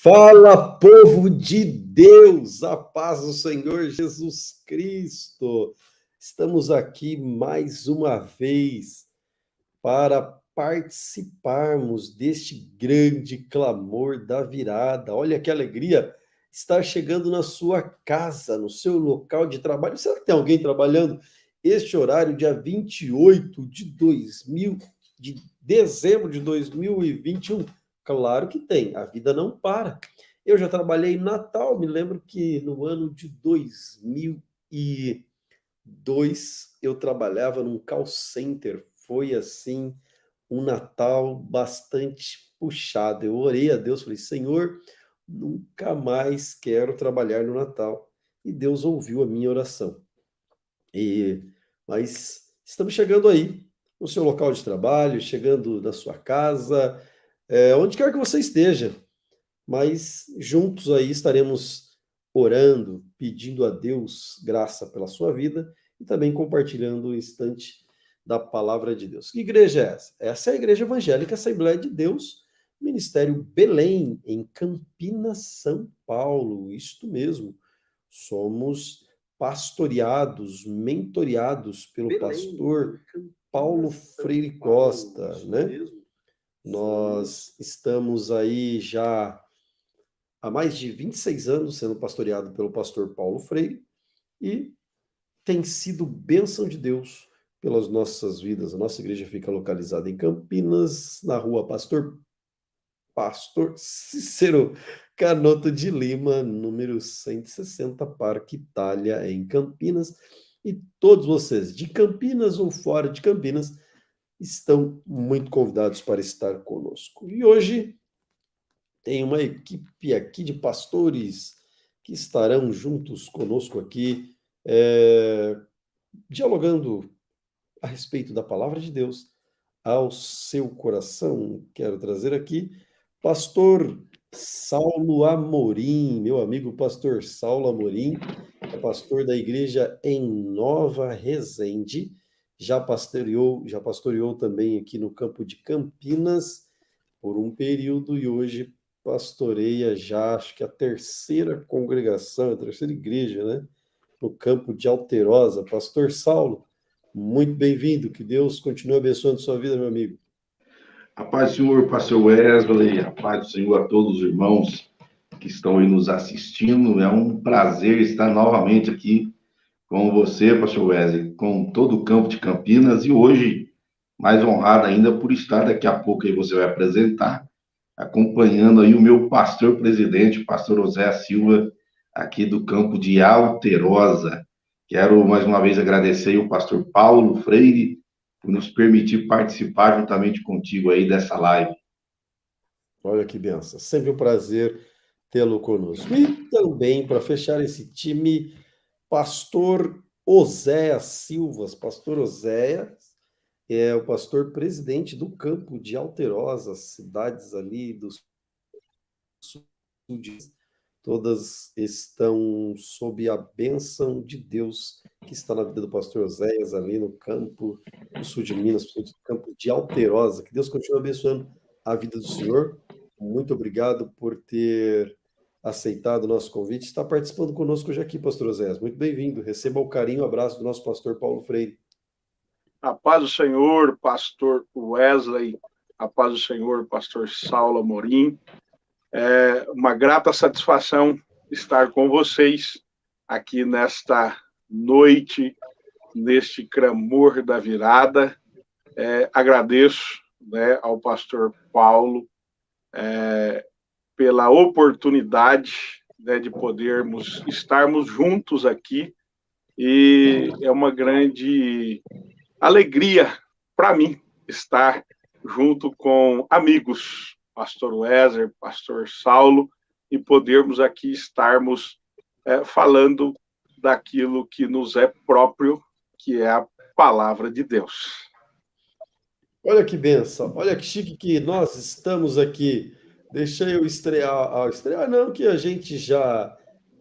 Fala, povo de Deus, a paz do Senhor Jesus Cristo. Estamos aqui mais uma vez para participarmos deste grande clamor da virada. Olha que alegria estar chegando na sua casa, no seu local de trabalho. Será que tem alguém trabalhando este horário, dia 28 de dezembro de 2021? Claro que tem, a vida não para. Eu já trabalhei em Natal, me lembro que no ano de 2002 eu trabalhava num call center. Foi assim, um Natal bastante puxado. Eu orei a Deus, falei, Senhor, nunca mais quero trabalhar no Natal. E Deus ouviu a minha oração. Mas estamos chegando aí, no seu local de trabalho, chegando na sua casa, onde quer que você esteja, mas juntos aí estaremos orando, pedindo a Deus graça pela sua vida e também compartilhando o instante da palavra de Deus. Que igreja é essa? Essa é a Igreja Evangélica Assembleia de Deus, Ministério Belém, em Campinas, São Paulo. Isto mesmo. Somos pastoreados, mentoreados pelo pastor Paulo Freire Costa, né? Nós estamos aí já há mais de 26 anos sendo pastoreado pelo pastor Paulo Freire e tem sido bênção de Deus pelas nossas vidas. A nossa igreja fica localizada em Campinas, na rua Pastor Cícero Canoto de Lima, número 160, Parque Itália, em Campinas. E todos vocês, de Campinas ou fora de Campinas, estão muito convidados para estar conosco. E hoje tem uma equipe aqui de pastores que estarão juntos conosco aqui, dialogando a respeito da palavra de Deus ao seu coração. Quero trazer aqui pastor Saulo Amorim, meu amigo pastor Saulo Amorim, é pastor da igreja em Nova Resende, já pastoreou também aqui no campo de Campinas por um período e hoje pastoreia já, acho que a terceira congregação, a terceira igreja, né? No campo de Alterosa. Pastor Saulo, muito bem-vindo, que Deus continue abençoando sua vida, meu amigo. A paz do Senhor, pastor Wesley, a paz do Senhor a todos os irmãos que estão aí nos assistindo. É um prazer estar novamente aqui com você, pastor Wesley, com todo o campo de Campinas, e hoje mais honrado ainda por estar daqui a pouco, aí você vai apresentar, acompanhando aí o meu pastor presidente, o pastor José Silva, aqui do campo de Alterosa. Quero mais uma vez agradecer o pastor Paulo Freire por nos permitir participar juntamente contigo aí dessa live. Olha que benção, sempre um prazer tê-lo conosco. E também, para fechar esse time, pastor Oséias Silvas. Pastor Oséias é o pastor presidente do campo de Alterosa, cidades ali do sul de... Todas estão sob a bênção de Deus que está na vida do pastor Oséias ali no campo do sul de Minas, no campo de Alterosa. Que Deus continue abençoando a vida do senhor. Muito obrigado por ter aceitado o nosso convite. Está participando conosco hoje aqui, pastor Oséias. Muito bem-vindo. Receba o carinho e o abraço do nosso pastor Paulo Freire. A paz do Senhor, pastor Wesley. A paz do Senhor, pastor Saulo Amorim. É uma grata satisfação estar com vocês aqui nesta noite, neste clamor da virada. Agradeço, né, ao pastor Paulo pela oportunidade, né, de podermos estarmos juntos aqui, e é uma grande alegria para mim estar junto com amigos, pastor Wesley, pastor Saulo, e podermos aqui estarmos falando daquilo que nos é próprio, que é a palavra de Deus. Olha que benção, olha que chique que nós estamos aqui. Deixa eu estrear não, que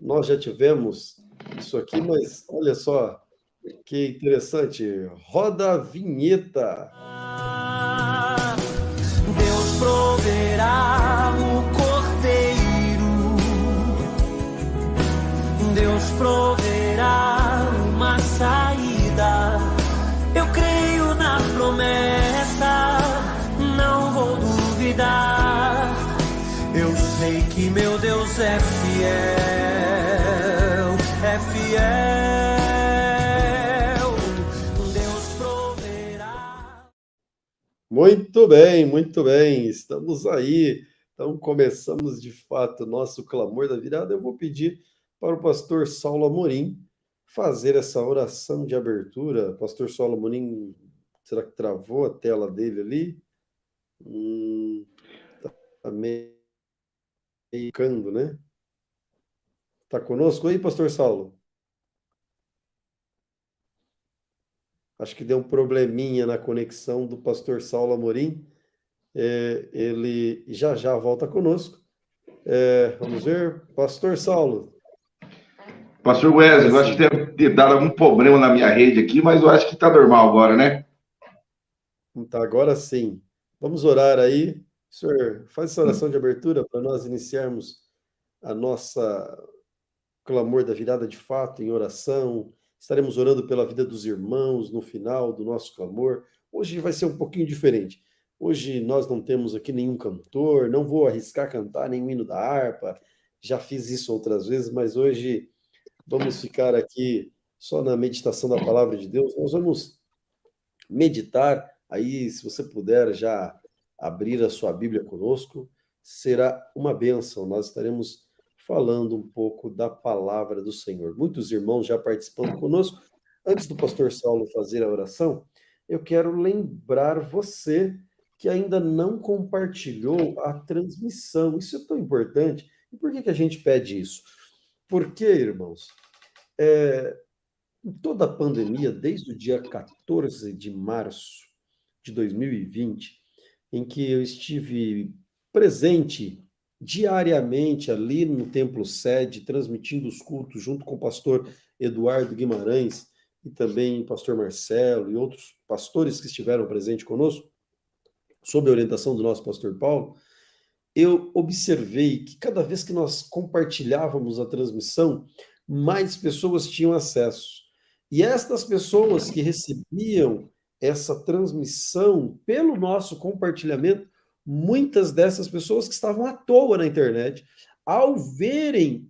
nós já tivemos isso aqui, mas olha só que interessante. Roda a vinheta. Deus proverá o cordeiro proverá uma saída. Eu creio na promessa, não vou duvidar. Eu sei que meu Deus é fiel, é fiel. Deus proverá. Muito bem, muito bem. Estamos aí. Então, começamos de fato o nosso clamor da virada. Eu vou pedir para o pastor Saulo Amorim fazer essa oração de abertura. Pastor Saulo Amorim, será que travou a tela dele ali? Tá meio ficando, né? Tá conosco aí, pastor Saulo? Acho que deu um probleminha na conexão do pastor Saulo Amorim. Ele já volta conosco. Vamos ver. Pastor Saulo. Pastor Wesley, eu acho que deve ter dado algum problema na minha rede aqui, mas eu acho que está normal agora, né? Tá, agora sim. Vamos orar aí. Senhor, faz essa oração de abertura para nós iniciarmos a nossa clamor da virada de fato em oração. Estaremos orando pela vida dos irmãos no final do nosso clamor. Hoje vai ser um pouquinho diferente. Hoje nós não temos aqui nenhum cantor, não vou arriscar cantar nenhum hino da harpa. Já fiz isso outras vezes, mas hoje vamos ficar aqui só na meditação da palavra de Deus. Nós vamos meditar. Aí, se você puder já abrir a sua Bíblia conosco, será uma bênção. Nós estaremos falando um pouco da palavra do Senhor. Muitos irmãos já participando conosco. Antes do pastor Saulo fazer a oração, eu quero lembrar você que ainda não compartilhou a transmissão. Isso é tão importante. E por que a gente pede isso? Porque, irmãos, em toda a pandemia, desde o dia 14 de março de 2020, em que eu estive presente diariamente ali no Templo Sede, transmitindo os cultos junto com o pastor Eduardo Guimarães e também o pastor Marcelo e outros pastores que estiveram presentes conosco, sob a orientação do nosso pastor Paulo, eu observei que cada vez que nós compartilhávamos a transmissão, mais pessoas tinham acesso. E estas pessoas que recebiam essa transmissão pelo nosso compartilhamento, muitas dessas pessoas que estavam à toa na internet, ao verem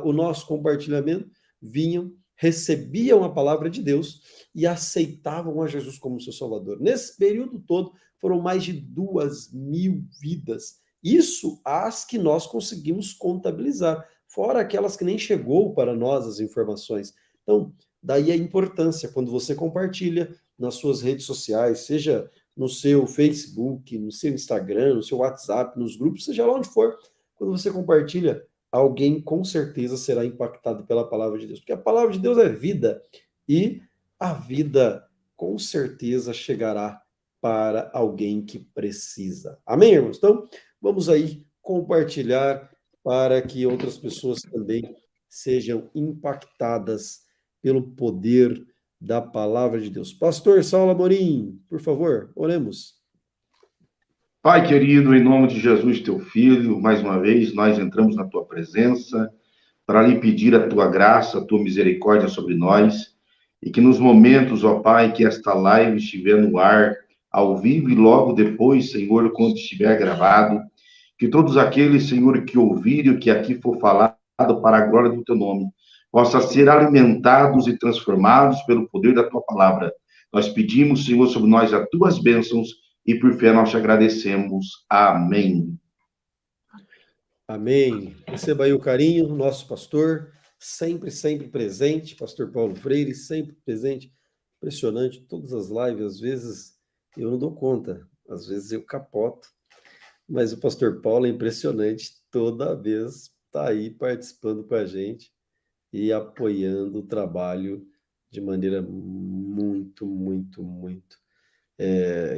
o nosso compartilhamento, vinham, recebiam a palavra de Deus e aceitavam a Jesus como seu Salvador. Nesse período todo, foram mais de 2.000 vidas. Isso as que nós conseguimos contabilizar, fora aquelas que nem chegou para nós as informações. Então, daí a importância, quando você compartilha nas suas redes sociais, seja no seu Facebook, no seu Instagram, no seu WhatsApp, nos grupos, seja lá onde for, quando você compartilha, alguém com certeza será impactado pela palavra de Deus, porque a palavra de Deus é vida, e a vida com certeza chegará para alguém que precisa. Amém, irmãos? Então, vamos aí compartilhar para que outras pessoas também sejam impactadas pelo poder da palavra de Deus. Pastor Saulo Amorim, por favor, oremos. Pai querido, em nome de Jesus, teu filho, mais uma vez nós entramos na tua presença para lhe pedir a tua graça, a tua misericórdia sobre nós, e que nos momentos, ó Pai, que esta live estiver no ar, ao vivo e logo depois, Senhor, quando estiver gravado, que todos aqueles, Senhor, que ouvirem o que aqui for falado para a glória do teu nome, possam ser alimentados e transformados pelo poder da tua palavra. Nós pedimos, Senhor, sobre nós as tuas bênçãos e por fé nós te agradecemos. Amém. Amém. Receba aí o carinho do nosso pastor, sempre presente, pastor Paulo Freire, sempre presente. Impressionante, todas as lives, às vezes eu não dou conta, às vezes eu capoto, mas o pastor Paulo é impressionante, toda vez está aí participando com a gente e apoiando o trabalho de maneira muito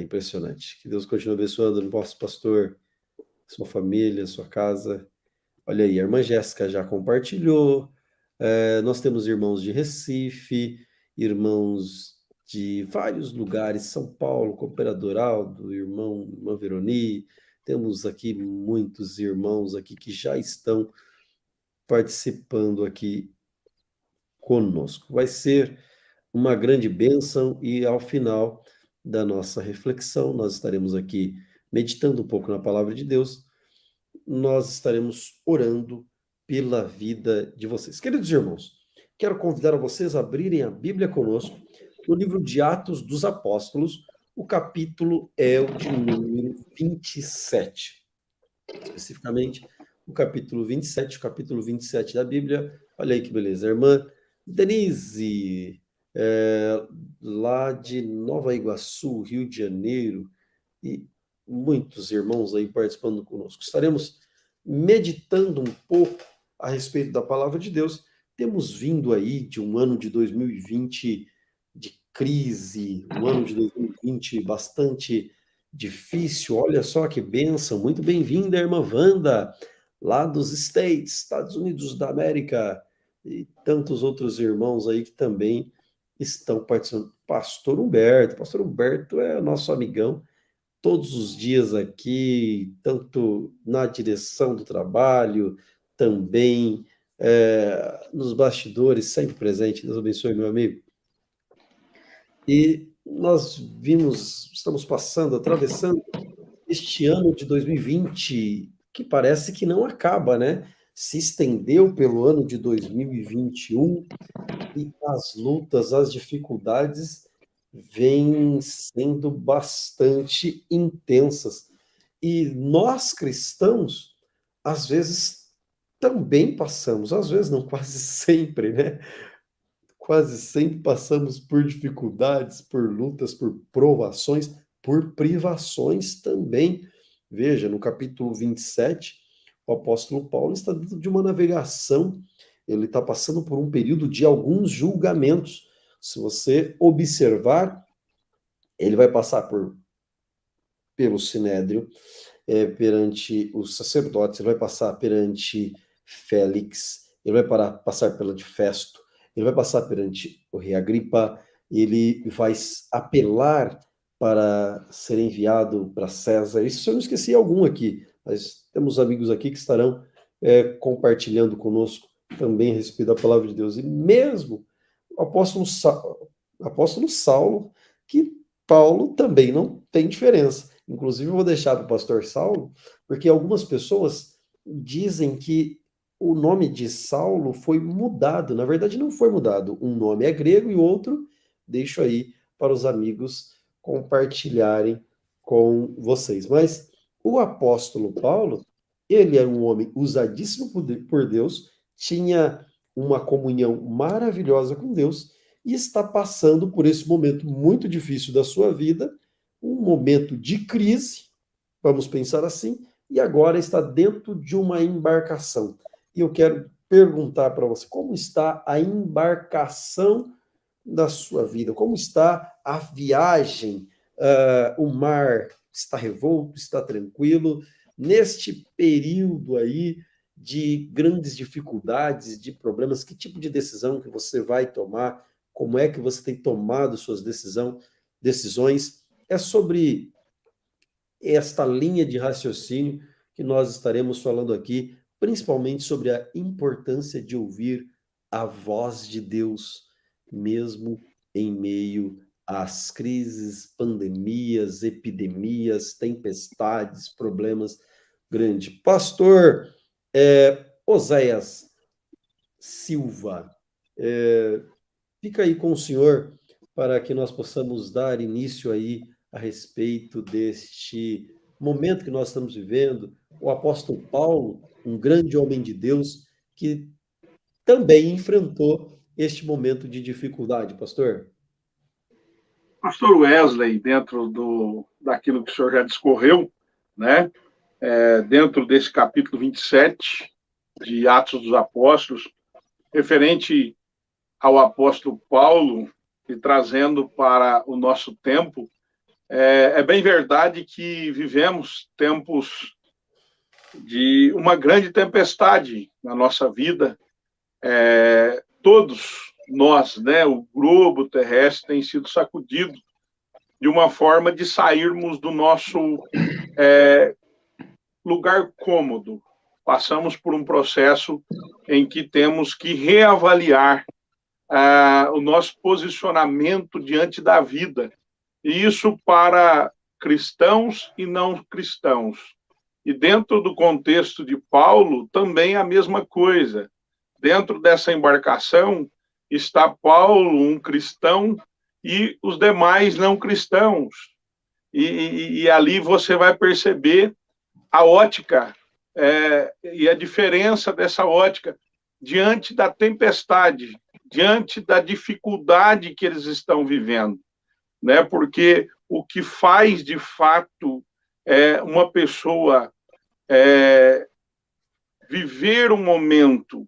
impressionante. Que Deus continue abençoando o nosso pastor, sua família, sua casa. Olha aí, a irmã Jéssica já compartilhou. Nós temos irmãos de Recife, irmãos de vários lugares, São Paulo, Cooperador Aldo, irmã Veroni. Temos aqui muitos irmãos aqui que já estão participando aqui conosco. Vai ser uma grande bênção e ao final da nossa reflexão, nós estaremos aqui meditando um pouco na palavra de Deus, nós estaremos orando pela vida de vocês. Queridos irmãos, quero convidar vocês a abrirem a Bíblia conosco no livro de Atos dos Apóstolos, o capítulo é o de número 27. Especificamente, o capítulo 27 da Bíblia. Olha aí que beleza. A irmã Denise, lá de Nova Iguaçu, Rio de Janeiro, e muitos irmãos aí participando conosco. Estaremos meditando um pouco a respeito da palavra de Deus. Temos vindo aí de um ano de 2020 de crise, um ano de 2020 bastante difícil. Olha só que bênção. Muito bem-vinda, irmã Wanda, lá dos Estados Unidos da América, e tantos outros irmãos aí que também estão participando. Pastor Humberto é nosso amigão, todos os dias aqui, tanto na direção do trabalho, também nos bastidores, sempre presente. Deus abençoe, meu amigo. E nós estamos atravessando este ano de 2020, que parece que não acaba, né? Se estendeu pelo ano de 2021 e as lutas, as dificuldades vêm sendo bastante intensas. E nós cristãos, às vezes, também passamos, às vezes não, quase sempre, né? Quase sempre passamos por dificuldades, por lutas, por provações, por privações também. Veja, no capítulo 27, o apóstolo Paulo está dentro de uma navegação, ele está passando por um período de alguns julgamentos. Se você observar, ele vai passar pelo Sinédrio, perante os sacerdotes, ele vai passar perante Félix, ele vai passar perante Festo, ele vai passar perante o rei Agripa, ele vai apelar para ser enviado para César. Isso se eu não esqueci algum aqui, mas temos amigos aqui que estarão compartilhando conosco também a respeito da palavra de Deus. E mesmo o apóstolo Saulo, que Paulo também não tem diferença. Inclusive, eu vou deixar para o pastor Saulo, porque algumas pessoas dizem que o nome de Saulo foi mudado. Na verdade, não foi mudado. Um nome é grego e o outro, deixo aí para os amigos compartilharem com vocês. Mas o apóstolo Paulo, ele era um homem usadíssimo por Deus, tinha uma comunhão maravilhosa com Deus e está passando por esse momento muito difícil da sua vida, um momento de crise, vamos pensar assim, e agora está dentro de uma embarcação. E eu quero perguntar para você, como está a embarcação da sua vida? Como está a viagem? O mar está revolto, está tranquilo? Neste período aí de grandes dificuldades, de problemas, que tipo de decisão que você vai tomar? Como é que você tem tomado suas decisões? É sobre esta linha de raciocínio que nós estaremos falando aqui, principalmente sobre a importância de ouvir a voz de Deus, mesmo em meio às crises, pandemias, epidemias, tempestades, problemas grandes. Pastor Oséias Silva, fica aí com o senhor para que nós possamos dar início aí a respeito deste momento que nós estamos vivendo. O apóstolo Paulo, um grande homem de Deus, que também enfrentou este momento de dificuldade, pastor. Pastor Wesley, dentro daquilo que o senhor já discorreu, né? Dentro desse capítulo 27 de Atos dos Apóstolos, referente ao apóstolo Paulo e trazendo para o nosso tempo, é bem verdade que vivemos tempos de uma grande tempestade na nossa vida. Todos nós, né, o globo terrestre tem sido sacudido de uma forma de sairmos do nosso lugar cômodo. Passamos por um processo em que temos que reavaliar o nosso posicionamento diante da vida. E isso para cristãos e não cristãos. E dentro do contexto de Paulo, também a mesma coisa. Dentro dessa embarcação está Paulo, um cristão, e os demais não cristãos. E ali você vai perceber a ótica e a diferença dessa ótica diante da tempestade, diante da dificuldade que eles estão vivendo, né? Porque o que faz, de fato, uma pessoa viver um momento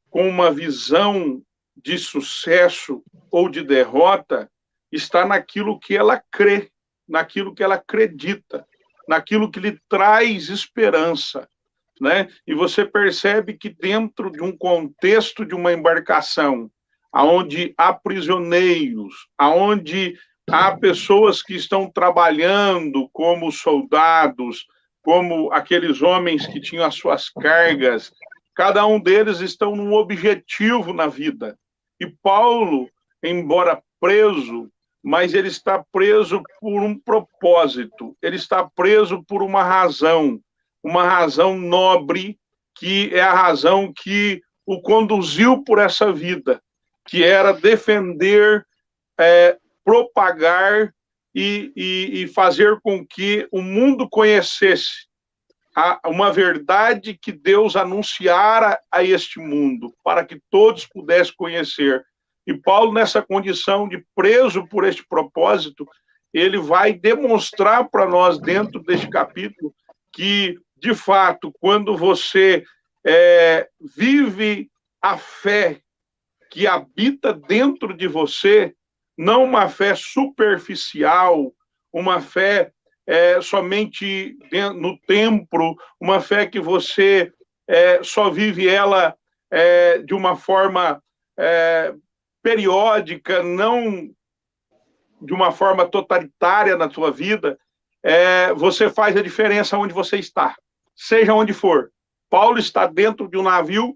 com uma visão de sucesso ou de derrota está naquilo que ela crê, naquilo que ela acredita, naquilo que lhe traz esperança, né? E você percebe que dentro de um contexto de uma embarcação, aonde há prisioneiros, aonde há pessoas que estão trabalhando como soldados, como aqueles homens que tinham as suas cargas, cada um deles estão num objetivo na vida. E Paulo, embora preso, mas ele está preso por um propósito, ele está preso por uma razão nobre, que é a razão que o conduziu por essa vida, que era defender, propagar e fazer com que o mundo conhecesse uma verdade que Deus anunciara a este mundo, para que todos pudessem conhecer. E Paulo, nessa condição de preso por este propósito, ele vai demonstrar para nós, dentro deste capítulo, que, de fato, quando você vive a fé que habita dentro de você, não uma fé superficial, uma fé somente no templo, uma fé que você só vive ela de uma forma periódica, não de uma forma totalitária na sua vida, você faz a diferença onde você está, seja onde for. Paulo está dentro de um navio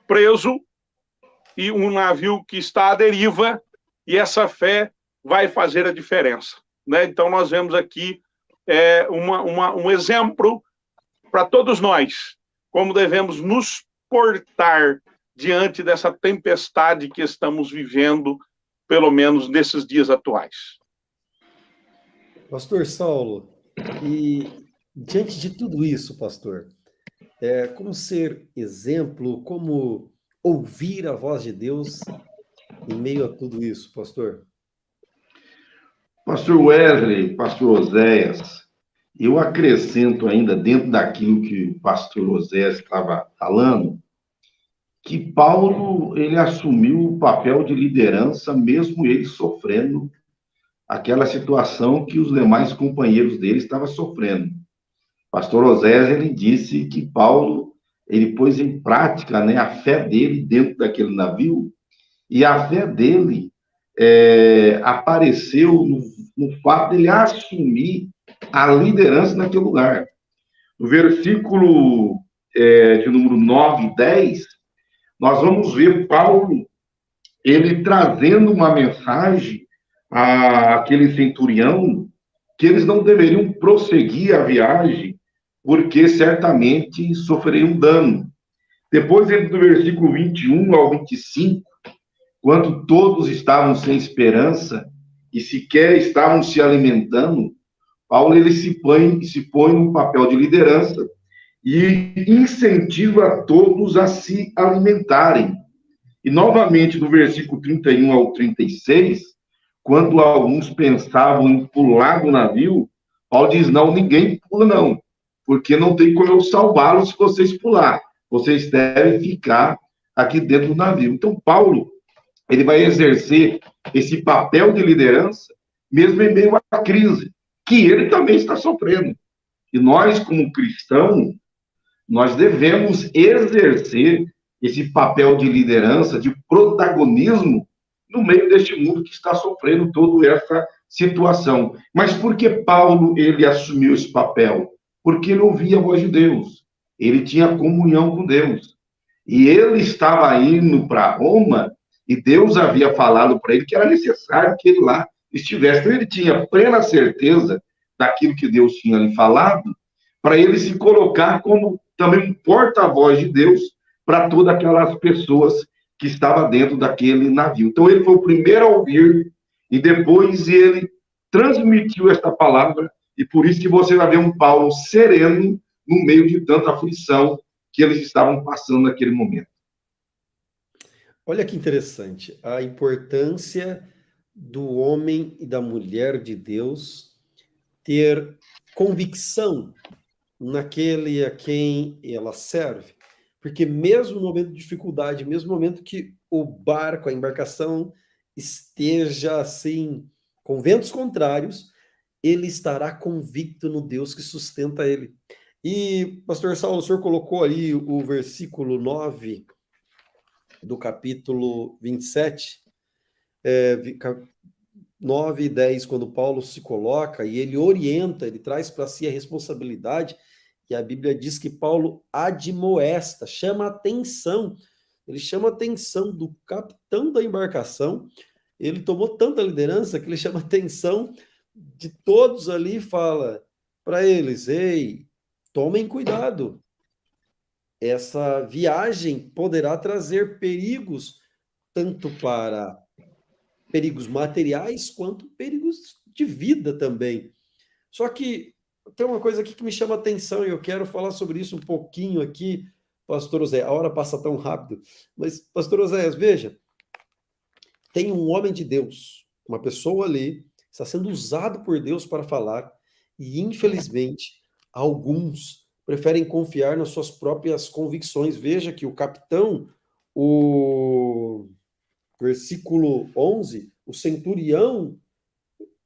preso e um navio que está à deriva, e essa fé vai fazer a diferença, né? Então, nós vemos aqui um exemplo para todos nós, como devemos nos portar diante dessa tempestade que estamos vivendo, pelo menos nesses dias atuais. Pastor Saulo, e diante de tudo isso, pastor, como ser exemplo, como ouvir a voz de Deus em meio a tudo isso, pastor? Pastor Wesley, pastor Oséias, eu acrescento ainda dentro daquilo que o pastor Oséias estava falando, que Paulo, ele assumiu o papel de liderança, mesmo ele sofrendo aquela situação que os demais companheiros dele estavam sofrendo. Pastor Oséias, ele disse que Paulo, ele pôs em prática, né, a fé dele dentro daquele navio, e a fé dele apareceu no fato dele assumir a liderança naquele lugar. No versículo de número 9 e 10, nós vamos ver Paulo, ele trazendo uma mensagem àquele centurião, que eles não deveriam prosseguir a viagem, porque certamente sofreriam dano. Depois, do versículo 21 ao 25, quando todos estavam sem esperança e sequer estavam se alimentando, Paulo ele se põe no papel de liderança e incentiva todos a se alimentarem. E, novamente, no versículo 31 ao 36, quando alguns pensavam em pular do navio, Paulo diz, não, ninguém pula não, porque não tem como eu salvá-los se vocês pular. Vocês devem ficar aqui dentro do navio. Então, Paulo, ele vai exercer esse papel de liderança, mesmo em meio à crise, que ele também está sofrendo. E nós, como cristãos, nós devemos exercer esse papel de liderança, de protagonismo, no meio deste mundo que está sofrendo toda essa situação. Mas por que Paulo, ele assumiu esse papel? Porque ele ouvia a voz de Deus. Ele tinha comunhão com Deus. E ele estava indo para Roma, e Deus havia falado para ele que era necessário que ele lá estivesse. Então, ele tinha plena certeza daquilo que Deus tinha lhe falado, para ele se colocar como também um porta-voz de Deus para todas aquelas pessoas que estavam dentro daquele navio. Então, ele foi o primeiro a ouvir, e depois ele transmitiu esta palavra, e por isso que você vai ver um Paulo sereno no meio de tanta aflição que eles estavam passando naquele momento. Olha que interessante, a importância do homem e da mulher de Deus ter convicção naquele a quem ela serve. Porque mesmo no momento de dificuldade, mesmo no momento que o barco, a embarcação esteja assim, com ventos contrários, ele estará convicto no Deus que sustenta ele. E, pastor Saulo, o senhor colocou ali o versículo 9 do capítulo 27, 9 e 10, quando Paulo se coloca e ele orienta, ele traz para si a responsabilidade, e a Bíblia diz que Paulo admoesta, chama a atenção, ele chama a atenção do capitão da embarcação, ele tomou tanta liderança que ele chama a atenção de todos ali e fala para eles, ei, tomem cuidado, essa viagem poderá trazer perigos, tanto para perigos materiais, quanto perigos de vida também. Só que tem uma coisa aqui que me chama a atenção, e eu quero falar sobre isso um pouquinho aqui, pastor Oséias. A hora passa tão rápido, mas, pastor Oséias, veja, tem um homem de Deus, uma pessoa ali, está sendo usado por Deus para falar, e infelizmente, alguns preferem confiar nas suas próprias convicções. Veja que o capitão, o versículo 11, o centurião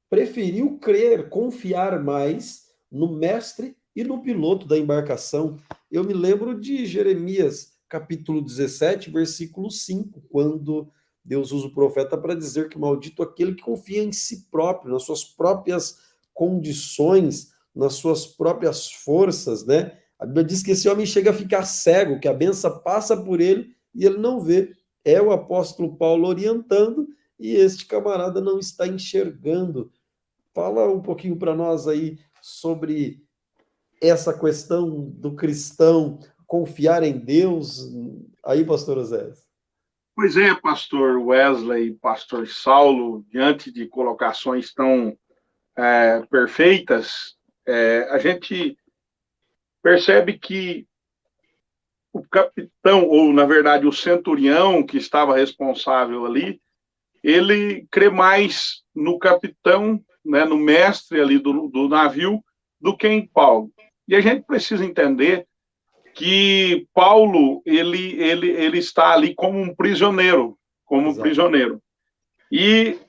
preferiu crer, confiar mais no mestre e no piloto da embarcação. Eu me lembro de Jeremias, capítulo 17, versículo 5, quando Deus usa o profeta para dizer que maldito aquele que confia em si próprio, nas suas próprias condições, nas suas próprias forças, né? A Bíblia diz que esse homem chega a ficar cego, que a benção passa por ele e ele não vê. É o apóstolo Paulo orientando e este camarada não está enxergando. Fala um pouquinho para nós aí sobre essa questão do cristão confiar em Deus. Aí, pastor Oséias. Pois é, pastor Wesley, pastor Saulo, diante de colocações tão perfeitas, a gente percebe que o capitão, ou na verdade o centurião que estava responsável ali, ele crê mais no capitão, né, no mestre ali do navio, do que em Paulo. E a gente precisa entender que Paulo, ele está ali como um prisioneiro, E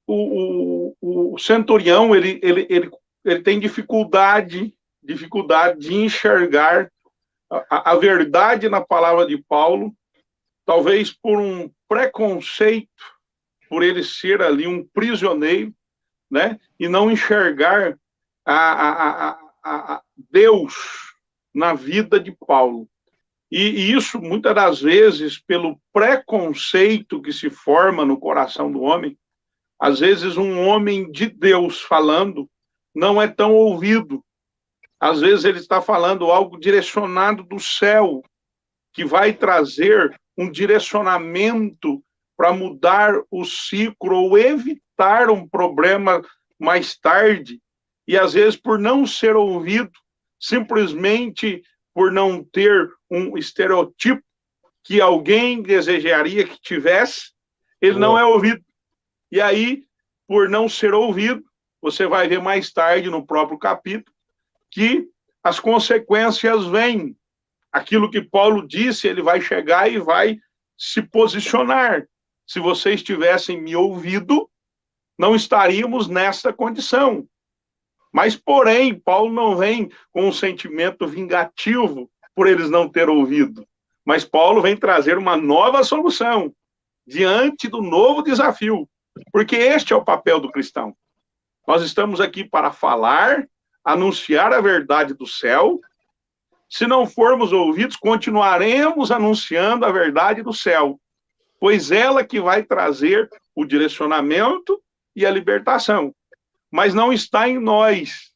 o centurião, ele tem dificuldade de enxergar a verdade na palavra de Paulo, talvez por um preconceito, por ele ser ali um prisioneiro, né? E não enxergar a Deus na vida de Paulo. E isso, muitas das vezes, pelo preconceito que se forma no coração do homem, às vezes um homem de Deus falando não é tão ouvido. Às vezes ele está falando algo direcionado do céu, que vai trazer um direcionamento para mudar o ciclo ou evitar um problema mais tarde. E às vezes, por não ser ouvido, simplesmente por não ter um estereotipo que alguém desejaria que tivesse, ele não é ouvido. E aí, por não ser ouvido, você vai ver mais tarde no próprio capítulo que as consequências vêm. Aquilo que Paulo disse, ele vai chegar e vai se posicionar. Se vocês tivessem me ouvido, não estaríamos nessa condição. Mas, porém, Paulo não vem com um sentimento vingativo por eles não terem ouvido. Mas Paulo vem trazer uma nova solução diante do novo desafio. Porque este é o papel do cristão. Nós estamos aqui para falar, anunciar a verdade do céu, Se não formos ouvidos, continuaremos anunciando a verdade do céu, pois ela que vai trazer o direcionamento e a libertação. Mas não está em nós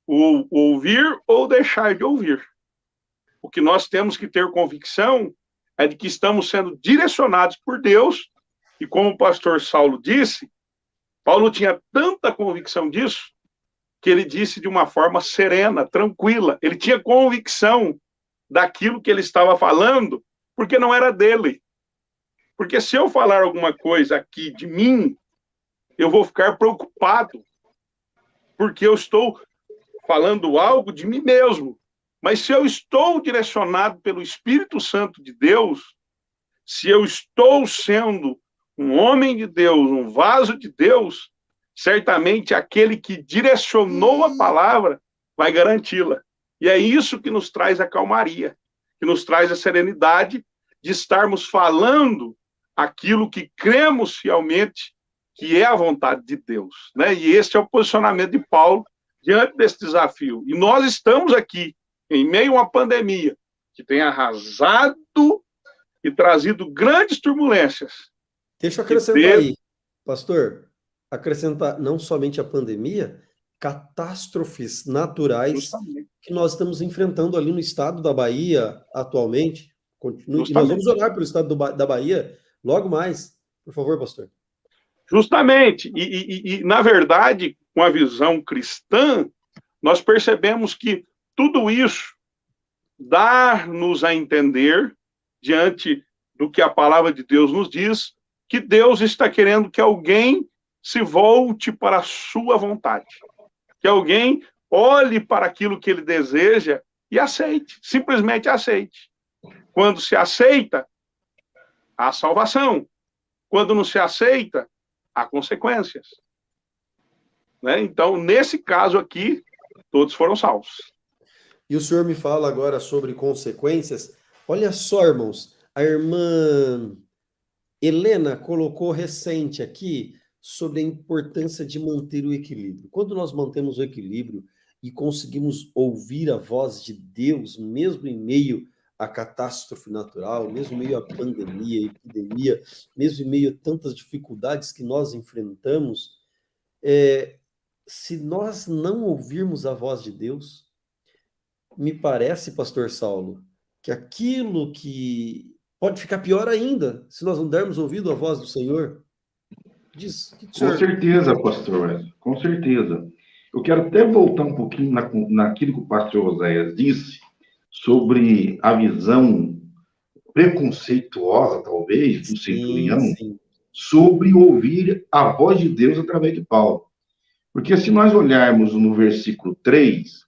o ouvir ou deixar de ouvir. O que nós temos que ter convicção é de que estamos sendo direcionados por Deus, e como o pastor Saulo disse, Paulo tinha tanta convicção disso, que ele disse de uma forma serena, tranquila. Ele tinha convicção daquilo que ele estava falando, porque não era dele. Porque se eu falar alguma coisa aqui de mim, eu vou ficar preocupado, porque eu estou falando algo de mim mesmo. Mas se eu estou direcionado pelo Espírito Santo de Deus, se eu estou sendo um homem de Deus, um vaso de Deus, certamente aquele que direcionou a palavra vai garanti-la. E é isso que nos traz a calmaria, que nos traz a serenidade de estarmos falando aquilo que cremos fielmente que é a vontade de Deus, né? E esse é o posicionamento de Paulo diante desse desafio. E nós estamos aqui, em meio a uma pandemia, que tem arrasado e trazido grandes turbulências. Deixa eu acrescentar aí, pastor, acrescentar não somente a pandemia, catástrofes naturais Justamente. que nós estamos enfrentando ali no estado da Bahia atualmente. E nós Justamente. vamos orar pelo estado da Bahia logo mais. Por favor, pastor. Justamente. E, na verdade, com a visão cristã, nós percebemos que tudo isso dá-nos a entender, diante do que a palavra de Deus nos diz, que Deus está querendo que alguém se volte para a sua vontade. Que alguém olhe para aquilo que ele deseja e aceite. Simplesmente aceite. Quando se aceita, há salvação. Quando não se aceita, há consequências. Né? Então, nesse caso aqui, todos foram salvos. E o senhor me fala agora sobre consequências. Olha só, irmãos, a irmã Helena colocou recente aqui sobre a importância de manter o equilíbrio. Quando nós mantemos o equilíbrio e conseguimos ouvir a voz de Deus, mesmo em meio à catástrofe natural, mesmo em meio à pandemia, epidemia, mesmo em meio a tantas dificuldades que nós enfrentamos, se nós não ouvirmos a voz de Deus, me parece, pastor Saulo, que aquilo que pode ficar pior ainda, se nós não dermos ouvido à voz do Senhor. Com certeza, pastor Wesley, com certeza. Eu quero até voltar um pouquinho naquilo que o pastor Oséias disse sobre a visão preconceituosa, talvez, do centurião, sobre ouvir a voz de Deus através de Paulo. Porque se nós olharmos no versículo 3,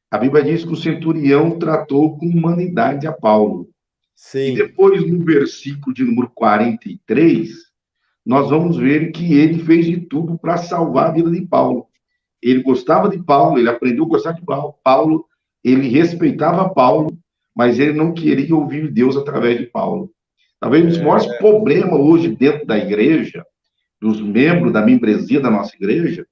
a Bíblia diz que o centurião tratou com humanidade a Paulo. Sim. E depois, no versículo de número 43, nós vamos ver que ele fez de tudo para salvar a vida de Paulo. Ele gostava de Paulo, ele aprendeu a gostar de Paulo, ele respeitava Paulo, mas ele não queria ouvir Deus através de Paulo. Talvez um dos maiores problemas hoje dentro da igreja, dos membros da membresia da nossa igreja,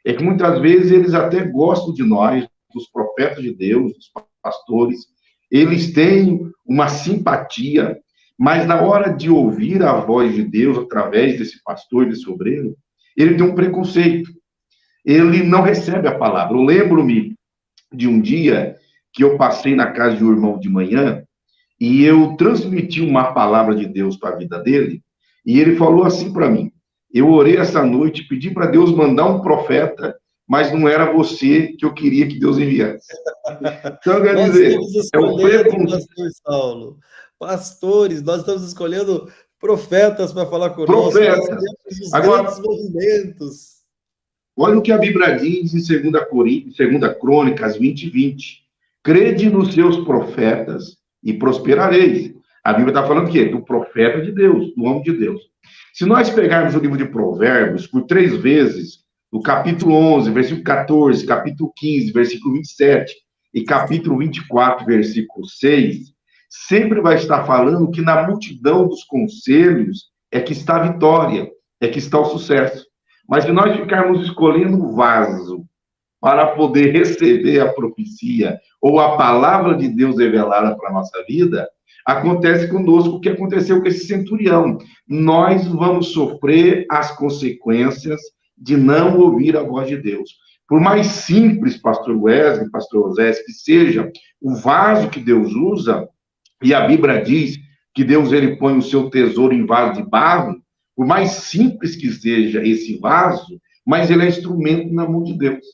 é que muitas vezes eles até gostam de nós, dos profetas de Deus, dos pastores, eles têm uma simpatia, mas na hora de ouvir a voz de Deus através desse pastor, desse obreiro, ele tem um preconceito. Ele não recebe a palavra. Eu lembro-me de um dia que eu passei na casa de um irmão de manhã e eu transmiti uma palavra de Deus para a vida dele e ele falou assim para mim: eu orei essa noite, pedi para Deus mandar um profeta, mas não era você que eu queria que Deus enviasse. Então, quer dizer, é o preconceito. Pastor Saulo, pastores, nós estamos escolhendo profetas para falar conosco. Profetas. Agora, movimentos. Olha o que a Bíblia diz em 2 Crônicas 20:20. Crede nos seus profetas e prosperareis. A Bíblia está falando o quê? Do profeta de Deus, do homem de Deus. Se nós pegarmos o livro de Provérbios, por 3 vezes, no capítulo 11, versículo 14, capítulo 15, versículo 27 e capítulo 24, versículo 6, sempre vai estar falando que na multidão dos conselhos é que está a vitória, é que está o sucesso. Mas se nós ficarmos escolhendo o vaso para poder receber a profecia ou a palavra de Deus revelada para a nossa vida, acontece conosco o que aconteceu com esse centurião. Nós vamos sofrer as consequências de não ouvir a voz de Deus. Por mais simples, pastor Wesley, pastor Osés, que seja o vaso que Deus usa, e a Bíblia diz que Deus ele põe o seu tesouro em vaso de barro, por mais simples que seja esse vaso, mas ele é instrumento na mão de Deus.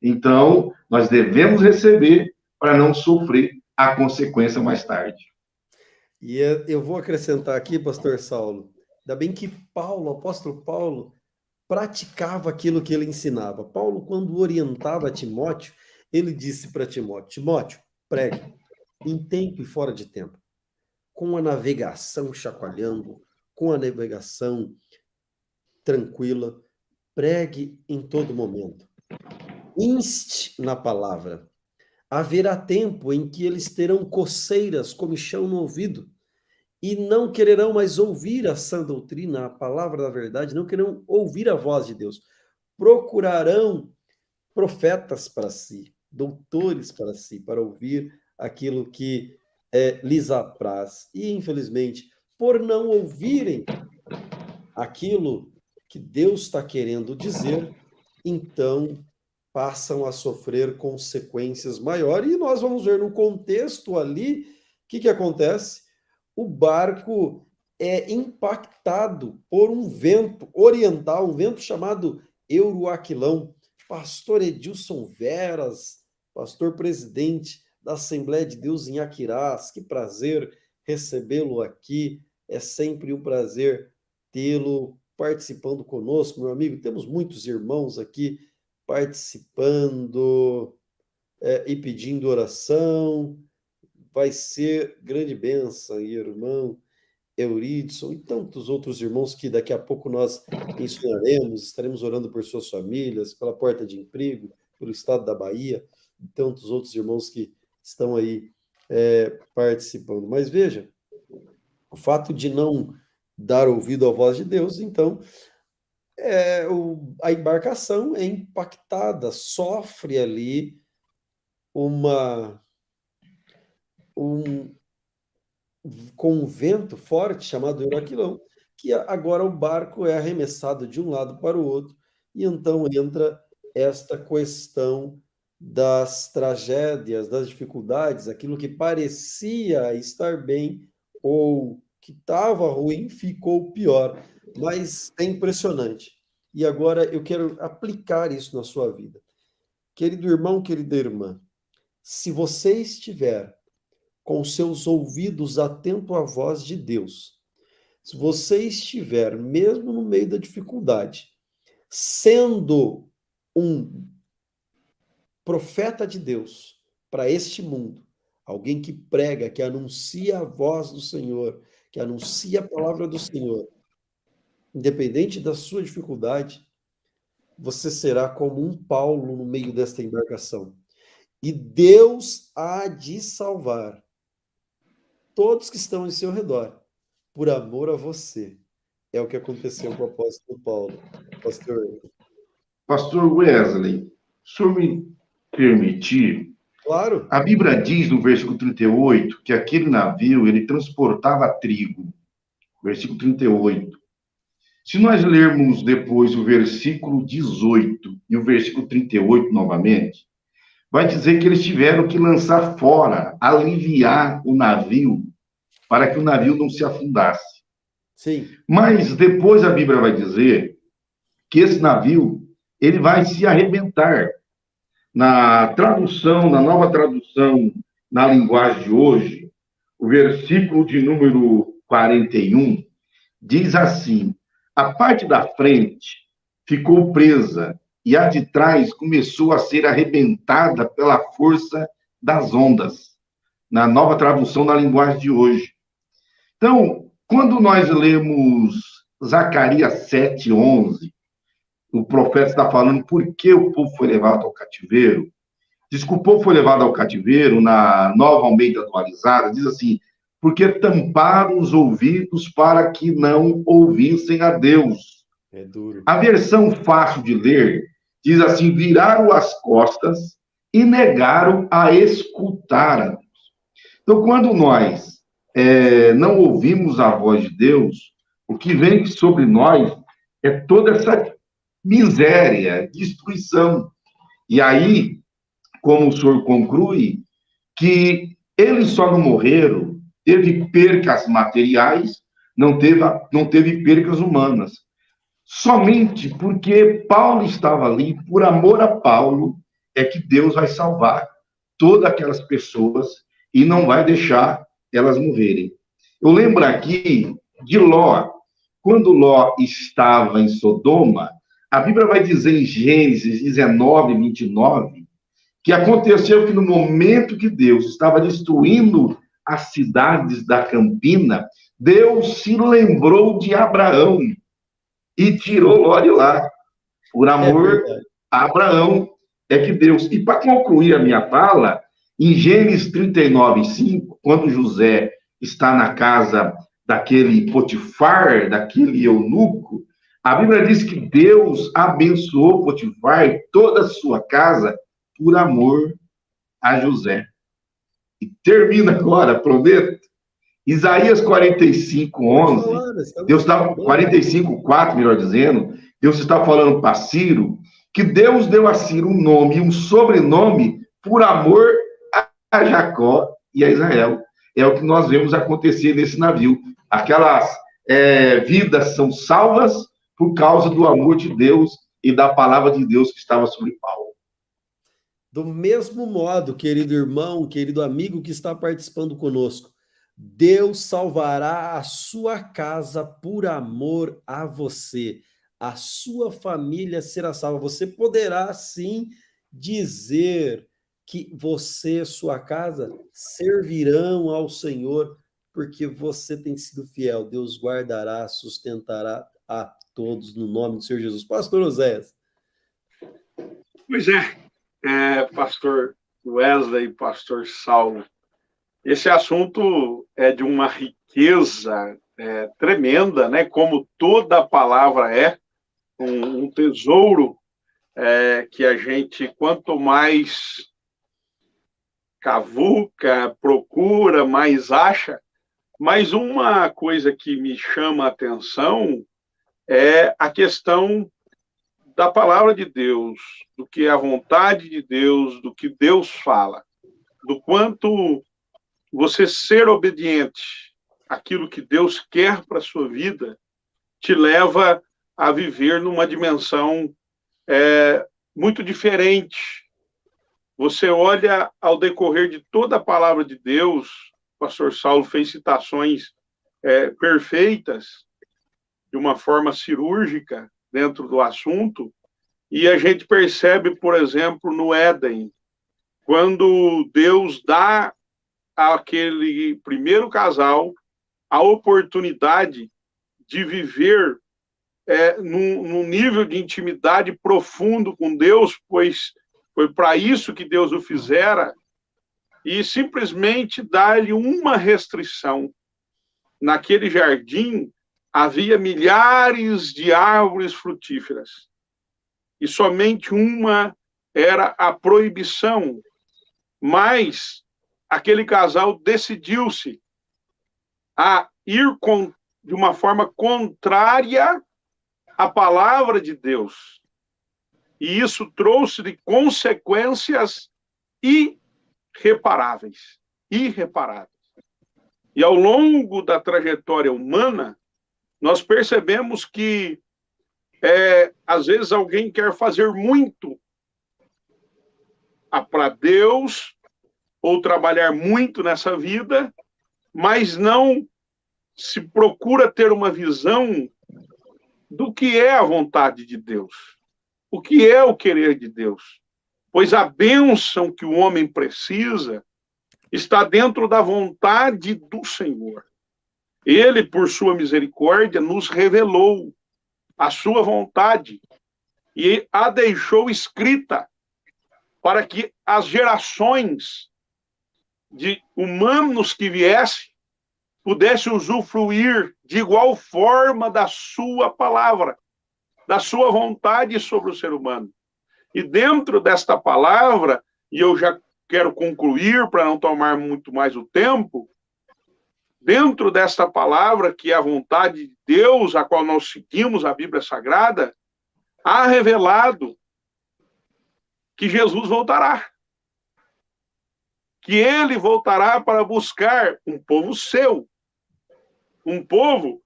Então, nós devemos receber para não sofrer a consequência mais tarde. E eu vou acrescentar aqui, pastor Saulo, ainda bem que Paulo, o apóstolo Paulo, praticava aquilo que ele ensinava. Paulo, quando orientava Timóteo, ele disse para Timóteo: Timóteo, pregue em tempo e fora de tempo, com a navegação chacoalhando, com a navegação tranquila, pregue em todo momento. Inste na palavra. Haverá tempo em que eles terão coceiras, comichão no ouvido, e não quererão mais ouvir a sã doutrina, a palavra da verdade, não quererão ouvir a voz de Deus. Procurarão profetas para si, doutores para si, para ouvir aquilo que lhes apraz. E, infelizmente, por não ouvirem aquilo que Deus está querendo dizer, então passam a sofrer consequências maiores. E nós vamos ver no contexto ali, o que acontece? O barco é impactado por um vento oriental, um vento chamado Euroaquilão. Pastor Edilson Veras, pastor presidente da Assembleia de Deus em Aquirás, que prazer recebê-lo aqui, é sempre um prazer tê-lo participando conosco, meu amigo. Temos muitos irmãos aqui participando e pedindo oração. Vai ser grande bênção, irmão Eurídson e tantos outros irmãos que daqui a pouco nós ensinaremos, estaremos orando por suas famílias, pela porta de emprego, pelo estado da Bahia, e tantos outros irmãos que estão aí participando. Mas veja, o fato de não dar ouvido à voz de Deus, então, a embarcação é impactada, sofre ali com um vento forte chamado Euroaquilão, que agora o barco é arremessado de um lado para o outro, e então entra esta questão das tragédias, das dificuldades, aquilo que parecia estar bem ou que estava ruim ficou pior, mas é impressionante. E agora eu quero aplicar isso na sua vida. Querido irmão, querida irmã, se você estiver com seus ouvidos atentos à voz de Deus, se você estiver, mesmo no meio da dificuldade, sendo um profeta de Deus para este mundo, alguém que prega, que anuncia a voz do Senhor, que anuncia a palavra do Senhor, independente da sua dificuldade, você será como um Paulo no meio desta embarcação. E Deus há de salvar todos que estão em seu redor, por amor a você. É o que aconteceu com o apóstolo Paulo. Pastor Wesley, se o senhor me permitir, claro. A Bíblia diz no versículo 38 que aquele navio, ele transportava trigo. Versículo 38. Se nós lermos depois o versículo 18 e o versículo 38 novamente, vai dizer que eles tiveram que lançar fora, aliviar o navio, para que o navio não se afundasse. Sim. Mas depois a Bíblia vai dizer que esse navio, ele vai se arrebentar. Na tradução, na nova tradução, na linguagem de hoje, o versículo de número 41 diz assim: a parte da frente ficou presa e a de trás começou a ser arrebentada pela força das ondas. Na nova tradução, na linguagem de hoje. Então, quando nós lemos Zacarias 7:11, o profeta está falando por que o povo foi levado ao cativeiro. Diz que o povo foi levado ao cativeiro, na Nova Almeida Atualizada, diz assim: porque tamparam os ouvidos para que não ouvissem a Deus. É duro. A versão fácil de ler diz assim: viraram as costas e negaram a escutar. Então, quando nós não ouvimos a voz de Deus, o que vem sobre nós é toda essa miséria, destruição. E aí, como o senhor conclui, que eles só não morreram, teve percas materiais, não teve percas humanas. Somente porque Paulo estava ali, por amor a Paulo, é que Deus vai salvar todas aquelas pessoas e não vai deixar elas morrerem. Eu lembro aqui de Ló. Quando Ló estava em Sodoma, a Bíblia vai dizer em Gênesis 19, 29, que aconteceu que no momento que Deus estava destruindo as cidades da Campina, Deus se lembrou de Abraão e tirou Ló de lá. Por amor a Abraão é que Deus... E para concluir a minha fala, em Gênesis 39, 5, quando José está na casa daquele Potifar, daquele eunuco, a Bíblia diz que Deus abençoou Potifar e toda a sua casa por amor a José. E termina agora, prometo. Isaías 45, 11, Deus está, 45, 4, melhor dizendo, Deus está falando para Ciro, que Deus deu a Ciro um nome e um sobrenome por amor a Jacó e a Israel. É o que nós vemos acontecer nesse navio. Aquelas vidas são salvas por causa do amor de Deus e da palavra de Deus que estava sobre Paulo. Do mesmo modo, querido irmão, querido amigo que está participando conosco, Deus salvará a sua casa por amor a você. A sua família será salva. Você poderá, sim, dizer que você e sua casa servirão ao Senhor, porque você tem sido fiel. Deus guardará, sustentará a todos no nome do Senhor Jesus. Pastor Oséias. Pois pastor Wesley e pastor Saulo, esse assunto é de uma riqueza tremenda, né? Como toda a palavra é um tesouro que a gente, quanto mais cavuca, procura, mais acha. Mas uma coisa que me chama a atenção é a questão da palavra de Deus, do que é a vontade de Deus, do que Deus fala, do quanto você ser obediente àquilo que Deus quer para a sua vida te leva a viver numa dimensão muito diferente. Você olha ao decorrer de toda a palavra de Deus, o pastor Saulo fez citações perfeitas, de uma forma cirúrgica dentro do assunto, e a gente percebe, por exemplo, no Éden, quando Deus dá àquele primeiro casal a oportunidade de viver num nível de intimidade profundo com Deus, pois foi para isso que Deus o fizera, e simplesmente dá-lhe uma restrição. Naquele jardim havia milhares de árvores frutíferas, e somente uma era a proibição, mas aquele casal decidiu-se a ir de uma forma contrária à palavra de Deus. E isso trouxe-lhe consequências irreparáveis. E ao longo da trajetória humana, nós percebemos que, às vezes, alguém quer fazer muito para Deus, ou trabalhar muito nessa vida, mas não se procura ter uma visão do que é a vontade de Deus, o que é o querer de Deus. Pois a bênção que o homem precisa está dentro da vontade do Senhor. Ele, por sua misericórdia, nos revelou a sua vontade e a deixou escrita para que as gerações de humanos que viessem pudessem usufruir de igual forma da sua palavra, da sua vontade sobre o ser humano. E dentro desta palavra, e eu já quero concluir para não tomar muito mais o tempo, dentro desta palavra, que é a vontade de Deus, a qual nós seguimos, a Bíblia Sagrada, há revelado que Jesus voltará. Que ele voltará para buscar um povo seu. Um povo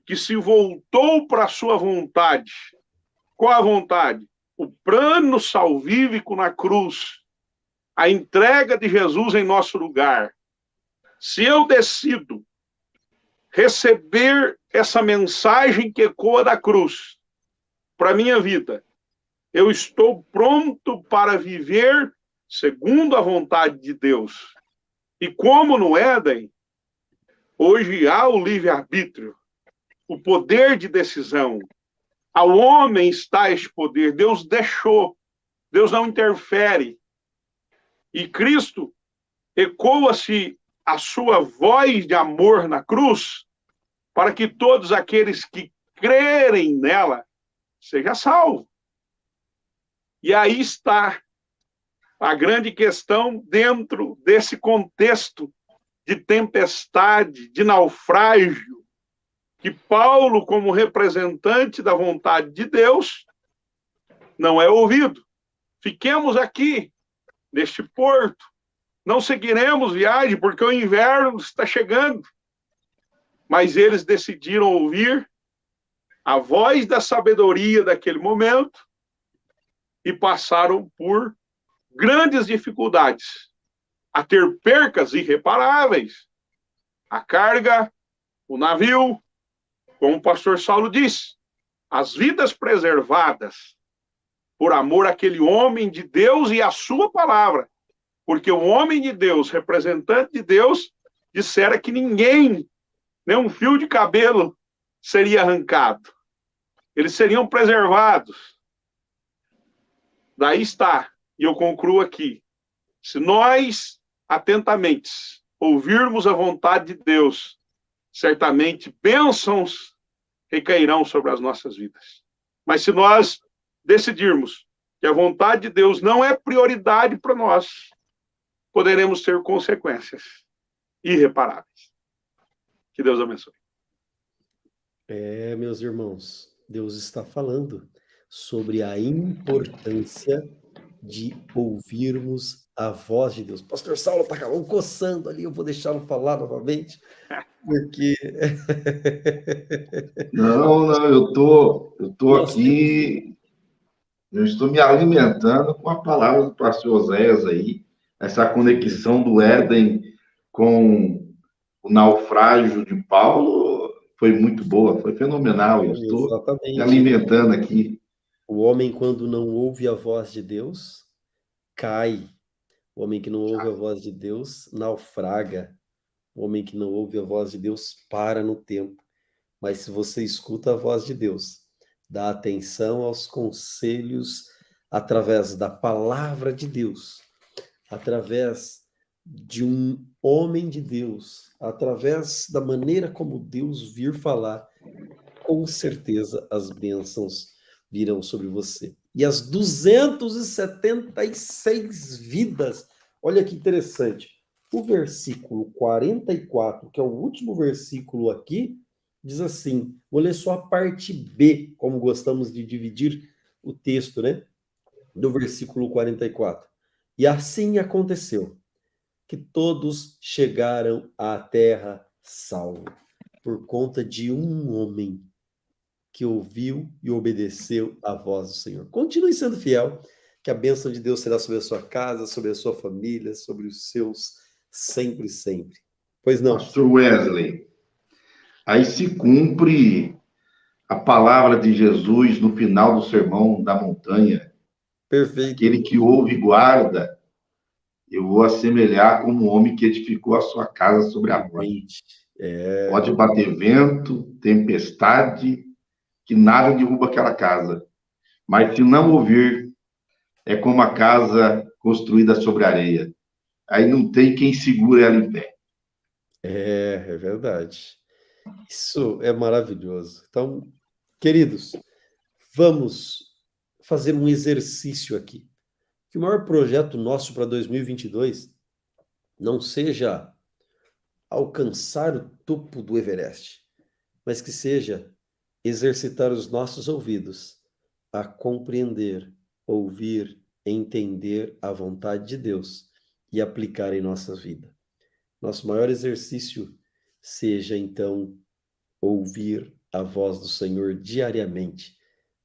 que se voltou para a sua vontade. Qual a vontade? O plano salvífico na cruz. A entrega de Jesus em nosso lugar. Se eu decido receber essa mensagem que ecoa da cruz para a minha vida, eu estou pronto para viver segundo a vontade de Deus. E como no Éden, hoje há o livre-arbítrio, o poder de decisão. Ao homem está este poder. Deus deixou. Deus não interfere. E Cristo ecoa-se a sua voz de amor na cruz para que todos aqueles que crerem nela sejam salvos. E aí está a grande questão dentro desse contexto de tempestade, de naufrágio, que Paulo, como representante da vontade de Deus, não é ouvido. Fiquemos aqui, neste porto, não seguiremos viagem, porque o inverno está chegando. Mas eles decidiram ouvir a voz da sabedoria daquele momento e passaram por grandes dificuldades, a ter percas irreparáveis. A carga, o navio, como o pastor Saulo disse, as vidas preservadas por amor àquele homem de Deus e à sua palavra. Porque o homem de Deus, representante de Deus, dissera que ninguém, nem um fio de cabelo, seria arrancado. Eles seriam preservados. Daí está, e eu concluo aqui. Se nós, atentamente, ouvirmos a vontade de Deus, certamente bênçãos recairão sobre as nossas vidas. Mas se nós decidirmos que a vontade de Deus não é prioridade para nós, poderemos ter consequências irreparáveis. Que Deus abençoe. Meus irmãos, Deus está falando sobre a importância de ouvirmos a voz de Deus. Pastor Saulo está coçando ali, eu vou deixá-lo falar novamente, porque... Não, eu tô aqui, eu estou me alimentando com a palavra do pastor Oséias aí, essa conexão do Éden com o naufrágio de Paulo foi muito boa, foi fenomenal. Eu estou me alimentando aqui. O homem, quando não ouve a voz de Deus, cai. O homem que não ouve a voz de Deus, naufraga. O homem que não ouve a voz de Deus, para no tempo. Mas se você escuta a voz de Deus, dá atenção aos conselhos através da palavra de Deus, através de um homem de Deus, através da maneira como Deus vir falar, com certeza as bênçãos virão sobre você. E as 276 vidas, olha que interessante, o versículo 44, que é o último versículo aqui, diz assim, vou ler só a parte B, como gostamos de dividir o texto, né? Do versículo 44. E assim aconteceu, que todos chegaram à terra salvo, por conta de um homem que ouviu e obedeceu à voz do Senhor. Continue sendo fiel, que a bênção de Deus será sobre a sua casa, sobre a sua família, sobre os seus, sempre, sempre. Pois não? Pastor Wesley, aí se cumpre a palavra de Jesus no final do Sermão da Montanha. Perfeito. Aquele que ouve e guarda, eu vou assemelhar como um homem que edificou a sua casa sobre a rocha. Pode bater vento, tempestade, que nada derruba aquela casa. Mas se não ouvir, é como a casa construída sobre areia. Aí não tem quem segure ela em pé. É verdade. Isso é maravilhoso. Então, queridos, vamos fazer um exercício aqui. Que o maior projeto nosso para 2022 não seja alcançar o topo do Everest, mas que seja exercitar os nossos ouvidos a compreender, ouvir, entender a vontade de Deus e aplicar em nossa vida. Nosso maior exercício seja, então, ouvir a voz do Senhor diariamente,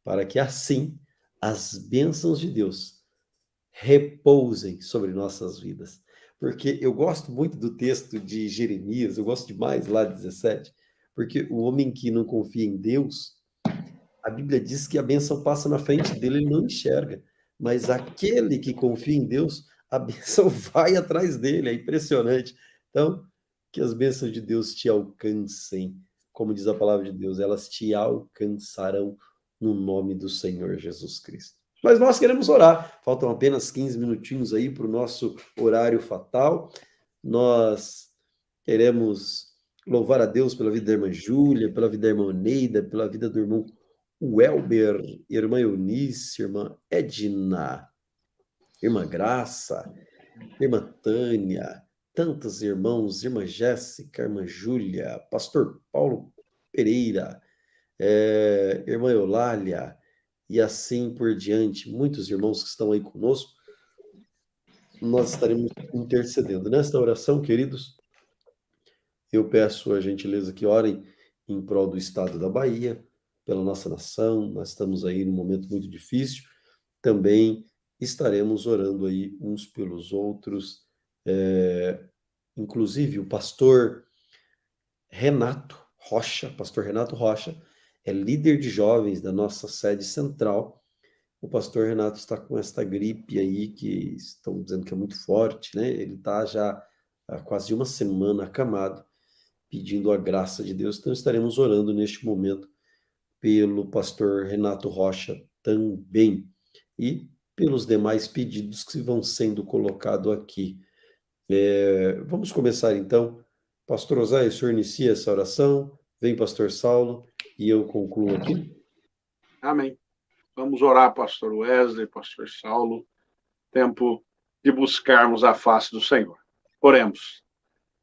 para que assim as bênçãos de Deus repousem sobre nossas vidas. Porque eu gosto muito do texto de Jeremias, eu gosto demais lá de 17, porque o homem que não confia em Deus, a Bíblia diz que a bênção passa na frente dele, ele não enxerga. Mas aquele que confia em Deus, a bênção vai atrás dele, é impressionante. Então, que as bênçãos de Deus te alcancem, como diz a palavra de Deus, elas te alcançarão no nome do Senhor Jesus Cristo. Mas nós queremos orar, faltam apenas 15 minutinhos aí para o nosso horário fatal. Nós queremos louvar a Deus pela vida da irmã Júlia, pela vida da irmã Oneida, pela vida do irmão Welber, irmã Eunice, irmã Edna, irmã Graça, irmã Tânia, tantos irmãos, irmã Jéssica, irmã Júlia, pastor Paulo Pereira, irmã Eulália, e assim por diante, muitos irmãos que estão aí conosco, nós estaremos intercedendo. Nesta oração, queridos, eu peço a gentileza que orem em prol do estado da Bahia, pela nossa nação, nós estamos aí num momento muito difícil, também estaremos orando aí uns pelos outros, inclusive o pastor Renato Rocha, é líder de jovens da nossa sede central. O pastor Renato está com esta gripe aí, que estão dizendo que é muito forte, né? Ele está já há quase uma semana acamado, pedindo a graça de Deus. Então estaremos orando neste momento pelo pastor Renato Rocha também, e pelos demais pedidos que vão sendo colocados aqui. Vamos começar então. Pastor Oséias, o senhor inicia essa oração, vem pastor Saulo, e eu concluo aqui. Amém. Vamos orar, pastor Wesley, pastor Saulo, tempo de buscarmos a face do Senhor. Oremos.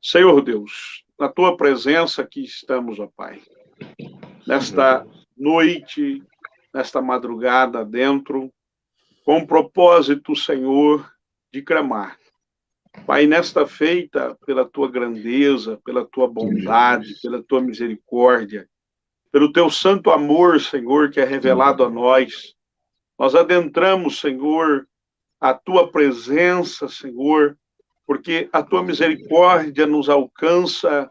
Senhor Deus, na tua presença aqui estamos, ó Pai. Nesta noite, nesta madrugada dentro, com o propósito, Senhor, de clamar. Pai, nesta feita, pela tua grandeza, pela tua bondade, pela tua misericórdia, pelo teu santo amor, Senhor, que é revelado a nós, nós adentramos, Senhor, a tua presença, Senhor, porque a tua misericórdia nos alcança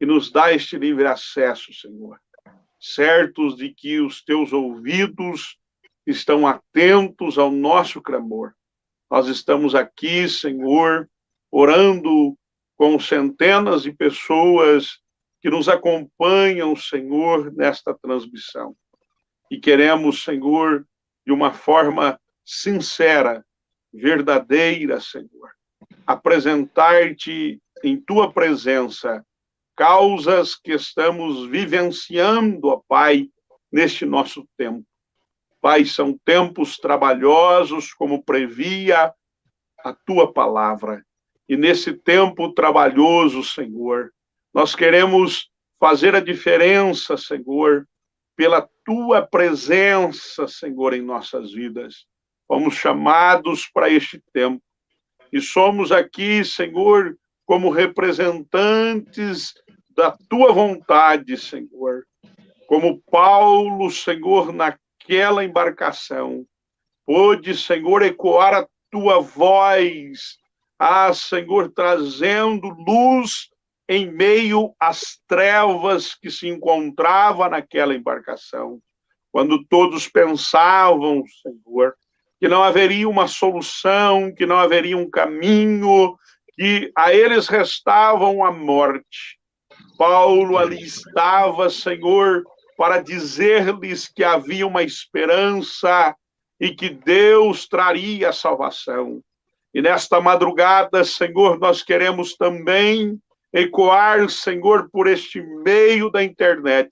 e nos dá este livre acesso, Senhor. Certos de que os teus ouvidos estão atentos ao nosso clamor. Nós estamos aqui, Senhor, orando com centenas de pessoas que nos acompanham, Senhor, nesta transmissão. E queremos, Senhor, de uma forma sincera, verdadeira, Senhor, apresentar-te em tua presença causas que estamos vivenciando, ó Pai, neste nosso tempo. Pai, são tempos trabalhosos, como previa a tua palavra. E nesse tempo trabalhoso, Senhor, nós queremos fazer a diferença, Senhor, pela tua presença, Senhor, em nossas vidas. Fomos chamados para este tempo. E somos aqui, Senhor, como representantes da tua vontade, Senhor. Como Paulo, Senhor, naquela embarcação, pôde, Senhor, ecoar a tua voz, Senhor, trazendo luz em meio às trevas que se encontrava naquela embarcação. Quando todos pensavam, Senhor, que não haveria uma solução, que não haveria um caminho, que a eles restavam a morte. Paulo ali estava, Senhor, para dizer-lhes que havia uma esperança e que Deus traria a salvação. E nesta madrugada, Senhor, nós queremos também ecoar, Senhor, por este meio da internet.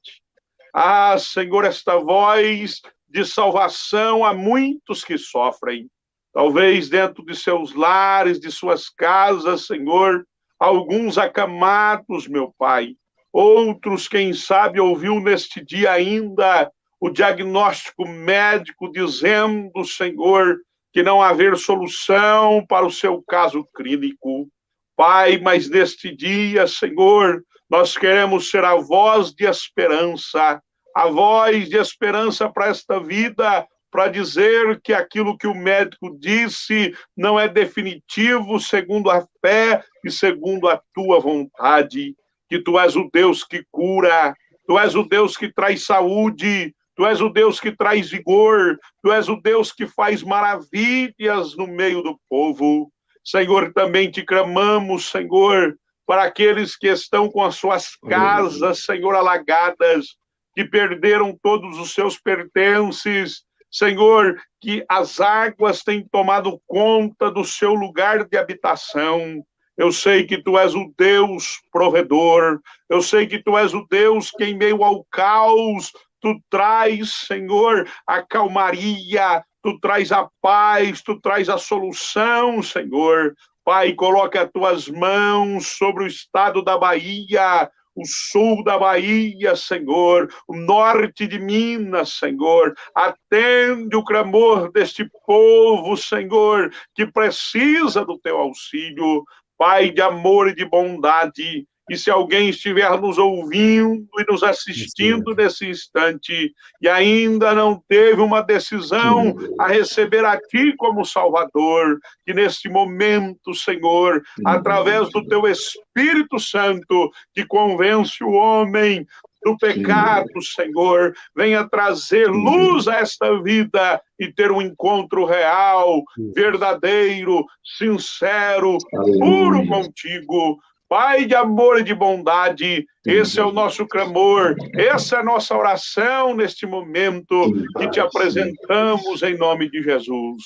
Senhor, esta voz de salvação a muitos que sofrem. Talvez dentro de seus lares, de suas casas, Senhor, alguns acamados, meu Pai. Outros, quem sabe, ouviu neste dia ainda o diagnóstico médico dizendo, Senhor, que não haver solução para o seu caso clínico. Pai, mas neste dia, Senhor, nós queremos ser a voz de esperança, a voz de esperança para esta vida, para dizer que aquilo que o médico disse não é definitivo segundo a fé e segundo a tua vontade, que tu és o Deus que cura, tu és o Deus que traz saúde, tu és o Deus que traz vigor, tu és o Deus que faz maravilhas no meio do povo. Senhor, também te clamamos, Senhor, para aqueles que estão com as suas casas, Senhor, alagadas, que perderam todos os seus pertences, Senhor, que as águas têm tomado conta do seu lugar de habitação. Eu sei que tu és o Deus provedor, eu sei que tu és o Deus que em meio ao caos, tu traz, Senhor, a calmaria, tu traz a paz, tu traz a solução, Senhor. Pai, coloca as tuas mãos sobre o estado da Bahia, o sul da Bahia, Senhor, o norte de Minas, Senhor. Atende o clamor deste povo, Senhor, que precisa do teu auxílio. Pai de amor e de bondade, e se alguém estiver nos ouvindo e nos assistindo nesse instante e ainda não teve uma decisão a receber a Ti como Salvador, que neste momento, Senhor, através do Teu Espírito Santo, que convence o homem do pecado, Senhor, venha trazer luz a esta vida e ter um encontro real, verdadeiro, sincero, puro contigo. Pai de amor e de bondade, esse é o nosso clamor, essa é a nossa oração neste momento que te apresentamos em nome de Jesus.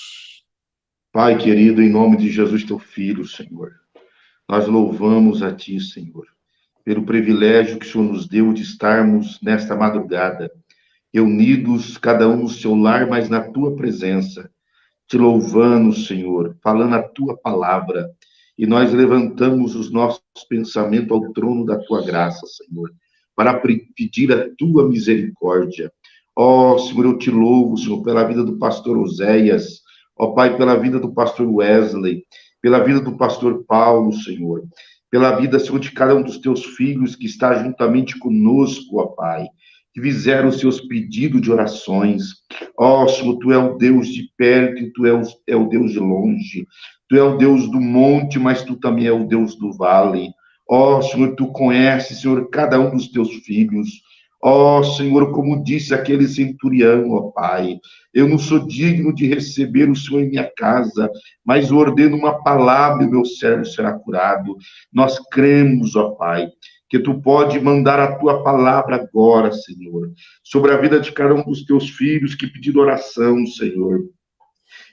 Pai querido, em nome de Jesus, teu Filho, Senhor, nós louvamos a Ti, Senhor, pelo privilégio que o Senhor nos deu de estarmos nesta madrugada, reunidos, cada um no seu lar, mas na Tua presença, te louvando, Senhor, falando a Tua palavra, e nós levantamos os nossos pensamentos ao trono da Tua graça, Senhor, para pedir a Tua misericórdia. Ó, Senhor, eu te louvo, Senhor, pela vida do pastor Oséias, ó Pai, pela vida do pastor Wesley, pela vida do pastor Paulo, Senhor, pela vida, Senhor, de cada um dos teus filhos que está juntamente conosco, ó Pai, que fizeram os seus pedidos de orações. Ó, Senhor, Tu é o Deus de perto e Tu é o Deus de longe. Tu é o Deus do monte, mas Tu também é o Deus do vale. Ó, Senhor, Tu conheces, Senhor, cada um dos teus filhos. Ó, Senhor, como disse aquele centurião, ó Pai, eu não sou digno de receber o Senhor em minha casa, mas eu ordeno uma palavra e o meu servo será curado. Nós cremos, ó Pai, que Tu pode mandar a Tua palavra agora, Senhor, sobre a vida de cada um dos Teus filhos que pediram oração, Senhor.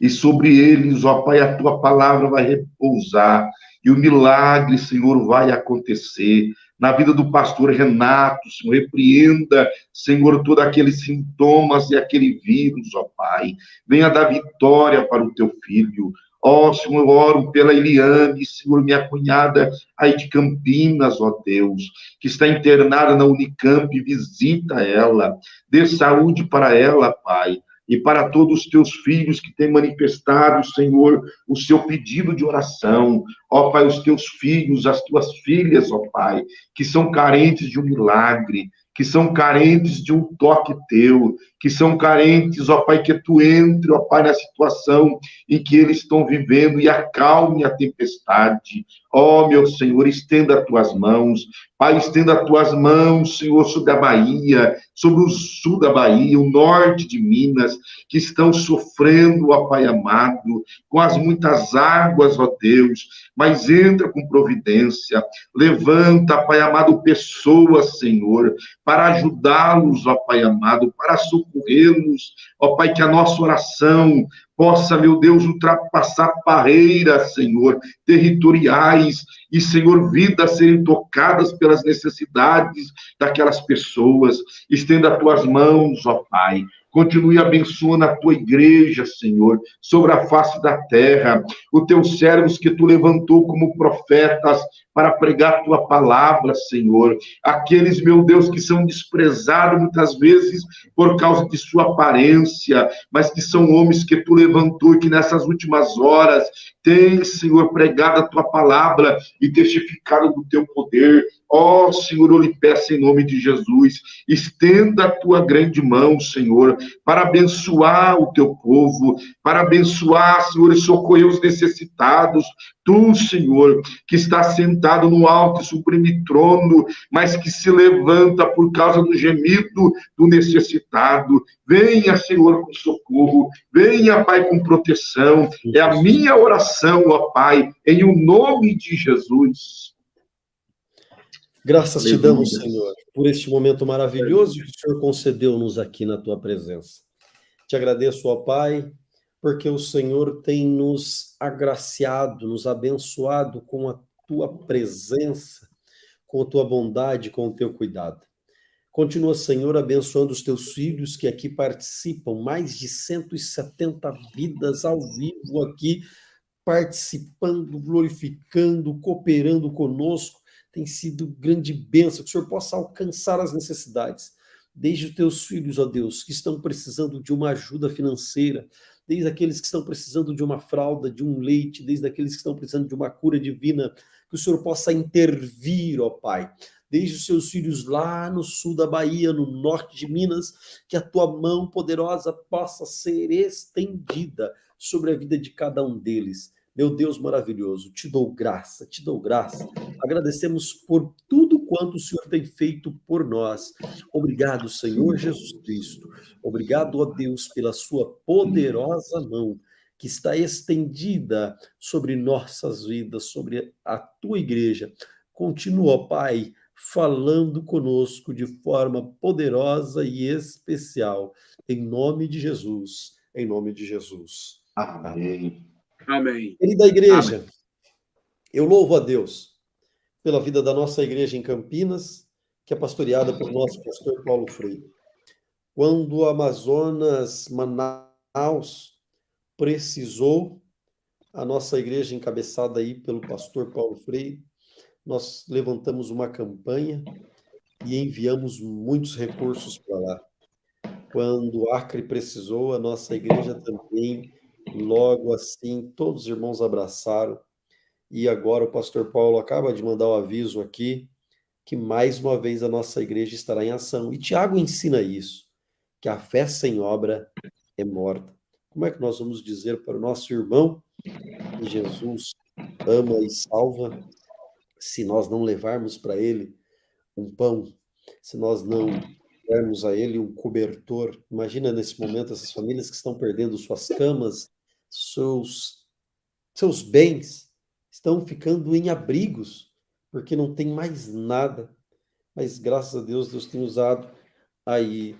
E sobre eles, ó Pai, a Tua palavra vai repousar, e o milagre, Senhor, vai acontecer. Na vida do pastor Renato, Senhor, repreenda, Senhor, todos aqueles sintomas e aquele vírus, ó Pai. Venha dar vitória para o Teu filho. Ó, Senhor, eu oro pela Eliane, Senhor, minha cunhada aí de Campinas, ó Deus, que está internada na Unicamp, visita ela, dê saúde para ela, Pai. E para todos os teus filhos que têm manifestado, Senhor, o seu pedido de oração. Ó Pai, os teus filhos, as tuas filhas, ó Pai, que são carentes de um milagre, que são carentes de um toque teu, que são carentes, ó Pai, que tu entre, ó Pai, na situação em que eles estão vivendo e acalme a tempestade. Ó, meu Senhor, estenda as tuas mãos. Pai, estenda as tuas mãos, Senhor, sobre a Bahia, sobre o sul da Bahia, o norte de Minas, que estão sofrendo, ó Pai amado, com as muitas águas, ó Deus, mas entra com providência, levanta, Pai amado, pessoas, Senhor, para ajudá-los, ó Pai amado, para socorrê-los, ó Pai, que a nossa oração possa, meu Deus, ultrapassar barreiras, Senhor, territoriais, e, Senhor, vidas serem tocadas pelas necessidades daquelas pessoas. Estenda as tuas mãos, ó Pai, continue abençoando a tua igreja, Senhor, sobre a face da terra, os teus servos que tu levantou como profetas para pregar a tua palavra, Senhor, aqueles, meu Deus, que são desprezados muitas vezes por causa de sua aparência, mas que são homens que tu levantou e que nessas últimas horas têm, Senhor, pregado a tua palavra e testificado do teu poder. Ó, Senhor, eu lhe peço em nome de Jesus, estenda a tua grande mão, Senhor, para abençoar o teu povo, para abençoar, Senhor, e socorrer os necessitados. Tu, Senhor, que está sentado no alto e sublime trono, mas que se levanta por causa do gemido do necessitado. Venha, Senhor, com socorro. Venha, Pai, com proteção. É a minha oração, ó Pai, em o nome de Jesus. Graças te damos, Senhor, por este momento maravilhoso que o Senhor concedeu-nos aqui na tua presença. Te agradeço, ó Pai, porque o Senhor tem nos agraciado, nos abençoado com a tua presença, com a tua bondade, com o teu cuidado. Continua, Senhor, abençoando os teus filhos que aqui participam, mais de 170 vidas ao vivo aqui, participando, glorificando, cooperando conosco. Tem sido grande bênção, que o Senhor possa alcançar as necessidades, desde os teus filhos, ó Deus, que estão precisando de uma ajuda financeira, desde aqueles que estão precisando de uma fralda, de um leite, desde aqueles que estão precisando de uma cura divina, que o Senhor possa intervir, ó Pai, desde os seus filhos lá no sul da Bahia, no norte de Minas, que a tua mão poderosa possa ser estendida sobre a vida de cada um deles. Meu Deus maravilhoso, te dou graça, te dou graça. Agradecemos por tudo quanto o Senhor tem feito por nós. Obrigado, Senhor Jesus Cristo. Obrigado, ó Deus, pela sua poderosa mão que está estendida sobre nossas vidas, sobre a tua igreja. Continua, Pai, falando conosco de forma poderosa e especial. Em nome de Jesus. Em nome de Jesus. Amém. Amém. Querida igreja, eu louvo a Deus pela vida da nossa igreja em Campinas, que é pastoreada pelo nosso pastor Paulo Freire. Quando o Amazonas, Manaus, precisou, a nossa igreja encabeçada aí pelo pastor Paulo Freire, nós levantamos uma campanha e enviamos muitos recursos para lá. Quando o Acre precisou, a nossa igreja também, logo assim, todos os irmãos abraçaram. E agora o pastor Paulo acaba de mandar o aviso aqui, que mais uma vez a nossa igreja estará em ação. E Tiago ensina isso, que a fé sem obra é morta. Como é que nós vamos dizer para o nosso irmão que Jesus ama e salva, se nós não levarmos para ele um pão, se nós não dermos a ele um cobertor? Imagina nesse momento essas famílias que estão perdendo suas camas, seus bens, estão ficando em abrigos, porque não tem mais nada. Mas graças a Deus, Deus tem usado aí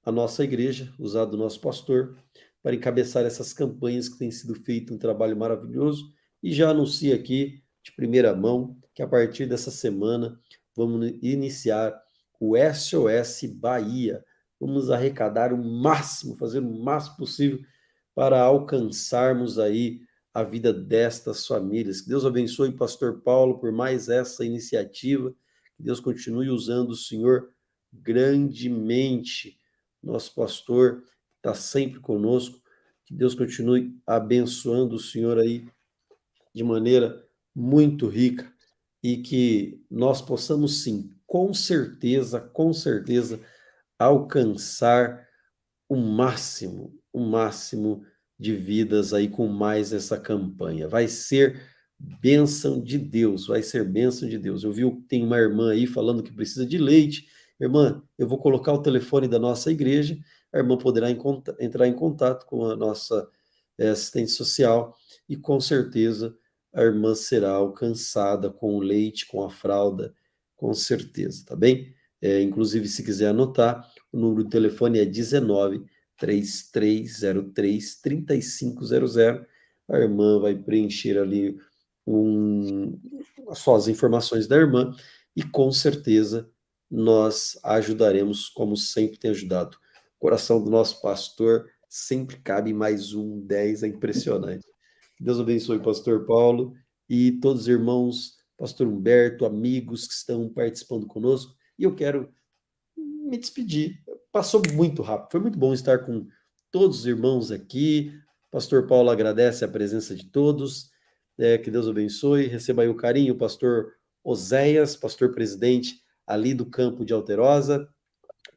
a nossa igreja, usado o nosso pastor, para encabeçar essas campanhas que tem sido feito um trabalho maravilhoso. E já anuncio aqui, de primeira mão, que a partir dessa semana vamos iniciar o SOS Bahia. Vamos arrecadar o máximo, fazer o máximo possível para alcançarmos aí a vida destas famílias. Que Deus abençoe o pastor Paulo por mais essa iniciativa. Que Deus continue usando o Senhor grandemente. Nosso pastor está sempre conosco. Que Deus continue abençoando o Senhor aí de maneira muito rica e que nós possamos, sim, com certeza, alcançar o máximo de vidas aí com mais essa campanha. Vai ser bênção de Deus, vai ser bênção de Deus. Eu vi que tem uma irmã aí falando que precisa de leite. Irmã, eu vou colocar o telefone da nossa igreja, a irmã poderá entrar em contato com a nossa assistente social e com certeza a irmã será alcançada com o leite, com a fralda, com certeza, tá bem? Inclusive, se quiser anotar, o número de telefone é 19-3303-3500. A irmã vai preencher ali só as informações da irmã e com certeza nós a ajudaremos como sempre tem ajudado. coração do nosso pastor sempre cabe mais um 10, é impressionante. Deus abençoe o pastor Paulo e todos os irmãos, pastor Humberto, amigos que estão participando conosco. E eu quero me despedir. Passou muito rápido, foi muito bom estar com todos os irmãos aqui. Pastor Paulo agradece a presença de todos. Que Deus abençoe. Receba aí o carinho, pastor Oséias, pastor presidente ali do campo de Alterosa,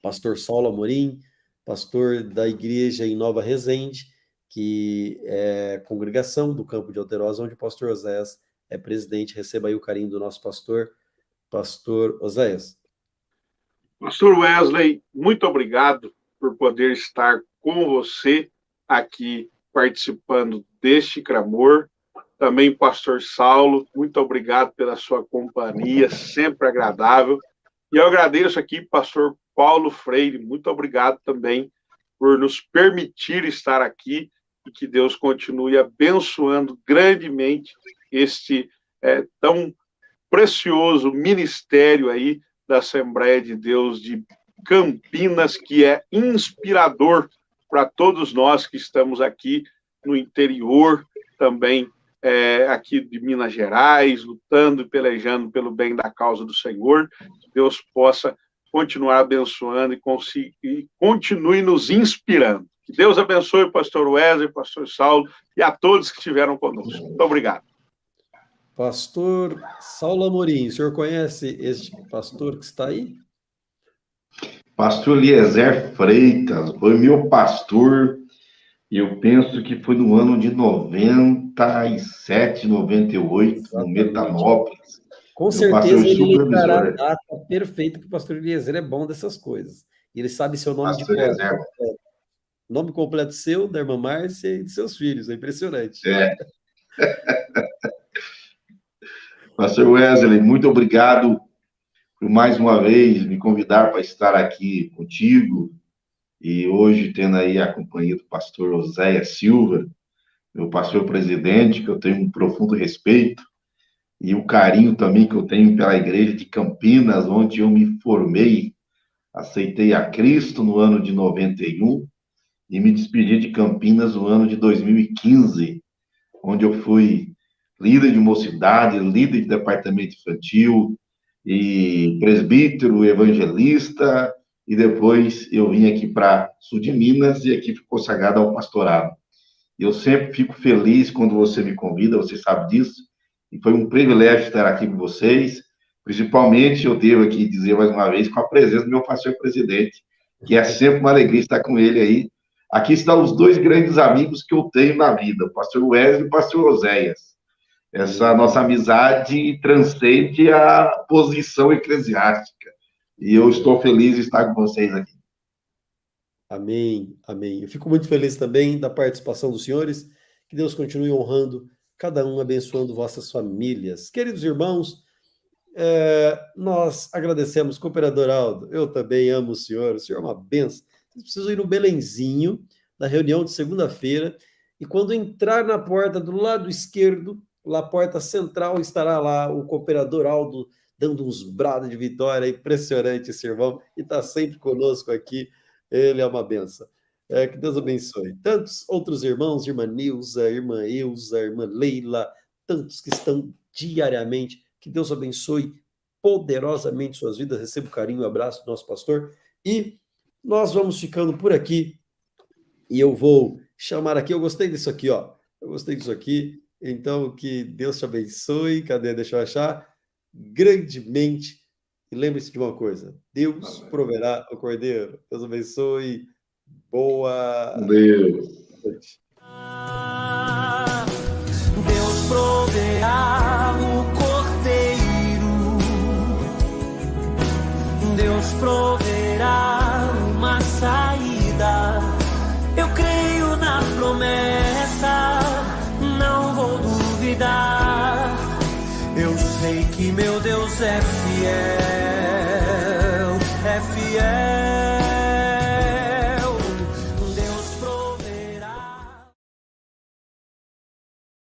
pastor Saulo Amorim, pastor da igreja em Nova Resende, que é congregação do campo de Alterosa, onde o pastor Oséias é presidente. Receba aí o carinho do nosso pastor Oséias. Pastor Wesley, muito obrigado por poder estar com você aqui participando deste clamor. Também, pastor Saulo, muito obrigado pela sua companhia, sempre agradável. E eu agradeço aqui, pastor Paulo Freire, muito obrigado também por nos permitir estar aqui e que Deus continue abençoando grandemente este tão precioso ministério aí da Assembleia de Deus de Campinas, que é inspirador para todos nós que estamos aqui no interior também, aqui de Minas Gerais, lutando e pelejando pelo bem da causa do Senhor. Que Deus possa continuar abençoando e continue nos inspirando. Que Deus abençoe o pastor Wesley, o pastor Saulo e a todos que estiveram conosco. Muito obrigado. Pastor Saulo Amorim, o senhor conhece este pastor que está aí? Pastor Eliezer Freitas, foi meu pastor, eu penso que foi no ano de 97, 98, exatamente, no Metanópolis. Com certeza ele lembrará a data perfeita, que o pastor Eliezer é bom dessas coisas. E ele sabe seu nome de cor. Nome completo seu, da irmã Márcia e de seus filhos, é impressionante. Pastor Wesley, muito obrigado por mais uma vez me convidar para estar aqui contigo, e hoje tendo aí a companhia do pastor Oséias Silva, meu pastor presidente, que eu tenho um profundo respeito, e o carinho também que eu tenho pela igreja de Campinas, onde eu me formei, aceitei a Cristo no ano de 91, e me despedi de Campinas no ano de 2015, onde eu fui líder de mocidade, líder de departamento infantil, e presbítero, evangelista, e depois eu vim aqui para sul de Minas, e aqui fui consagrado ao pastorado. Eu sempre fico feliz quando você me convida, você sabe disso, e foi um privilégio estar aqui com vocês, principalmente, eu devo aqui dizer mais uma vez, com a presença do meu pastor presidente, que é sempre uma alegria estar com ele aí. Aqui estão os dois grandes amigos que eu tenho na vida, o pastor Wesley e o pastor Oséias. Essa nossa amizade transcende a posição eclesiástica. E eu estou feliz de estar com vocês aqui. Amém, amém. Eu fico muito feliz também da participação dos senhores. Que Deus continue honrando cada um, abençoando vossas famílias. Queridos irmãos, nós agradecemos, cooperador Aldo, eu também amo o senhor é uma benção. Vocês precisam ir no Belenzinho, na reunião de segunda-feira, e quando entrar na porta do lado esquerdo, lá a porta central, estará lá o cooperador Aldo, dando uns brados de vitória, impressionante esse irmão, e está sempre conosco aqui, ele é uma benção. Que Deus abençoe. Tantos outros irmãos, irmã Nilza, irmã Eusa, irmã Leila, tantos que estão diariamente, que Deus abençoe poderosamente suas vidas, receba o carinho e o abraço do nosso pastor, e nós vamos ficando por aqui, e eu vou chamar aqui, eu gostei disso aqui, ó, eu gostei disso aqui, então que Deus te abençoe, cadê, deixa eu achar, grandemente, e lembre-se de uma coisa, Deus proverá o cordeiro, Deus abençoe, boa noite. Deus proverá o cordeiro, Deus proverá uma saída, eu creio na promessa, não vou duvidar, eu sei que meu Deus é fiel.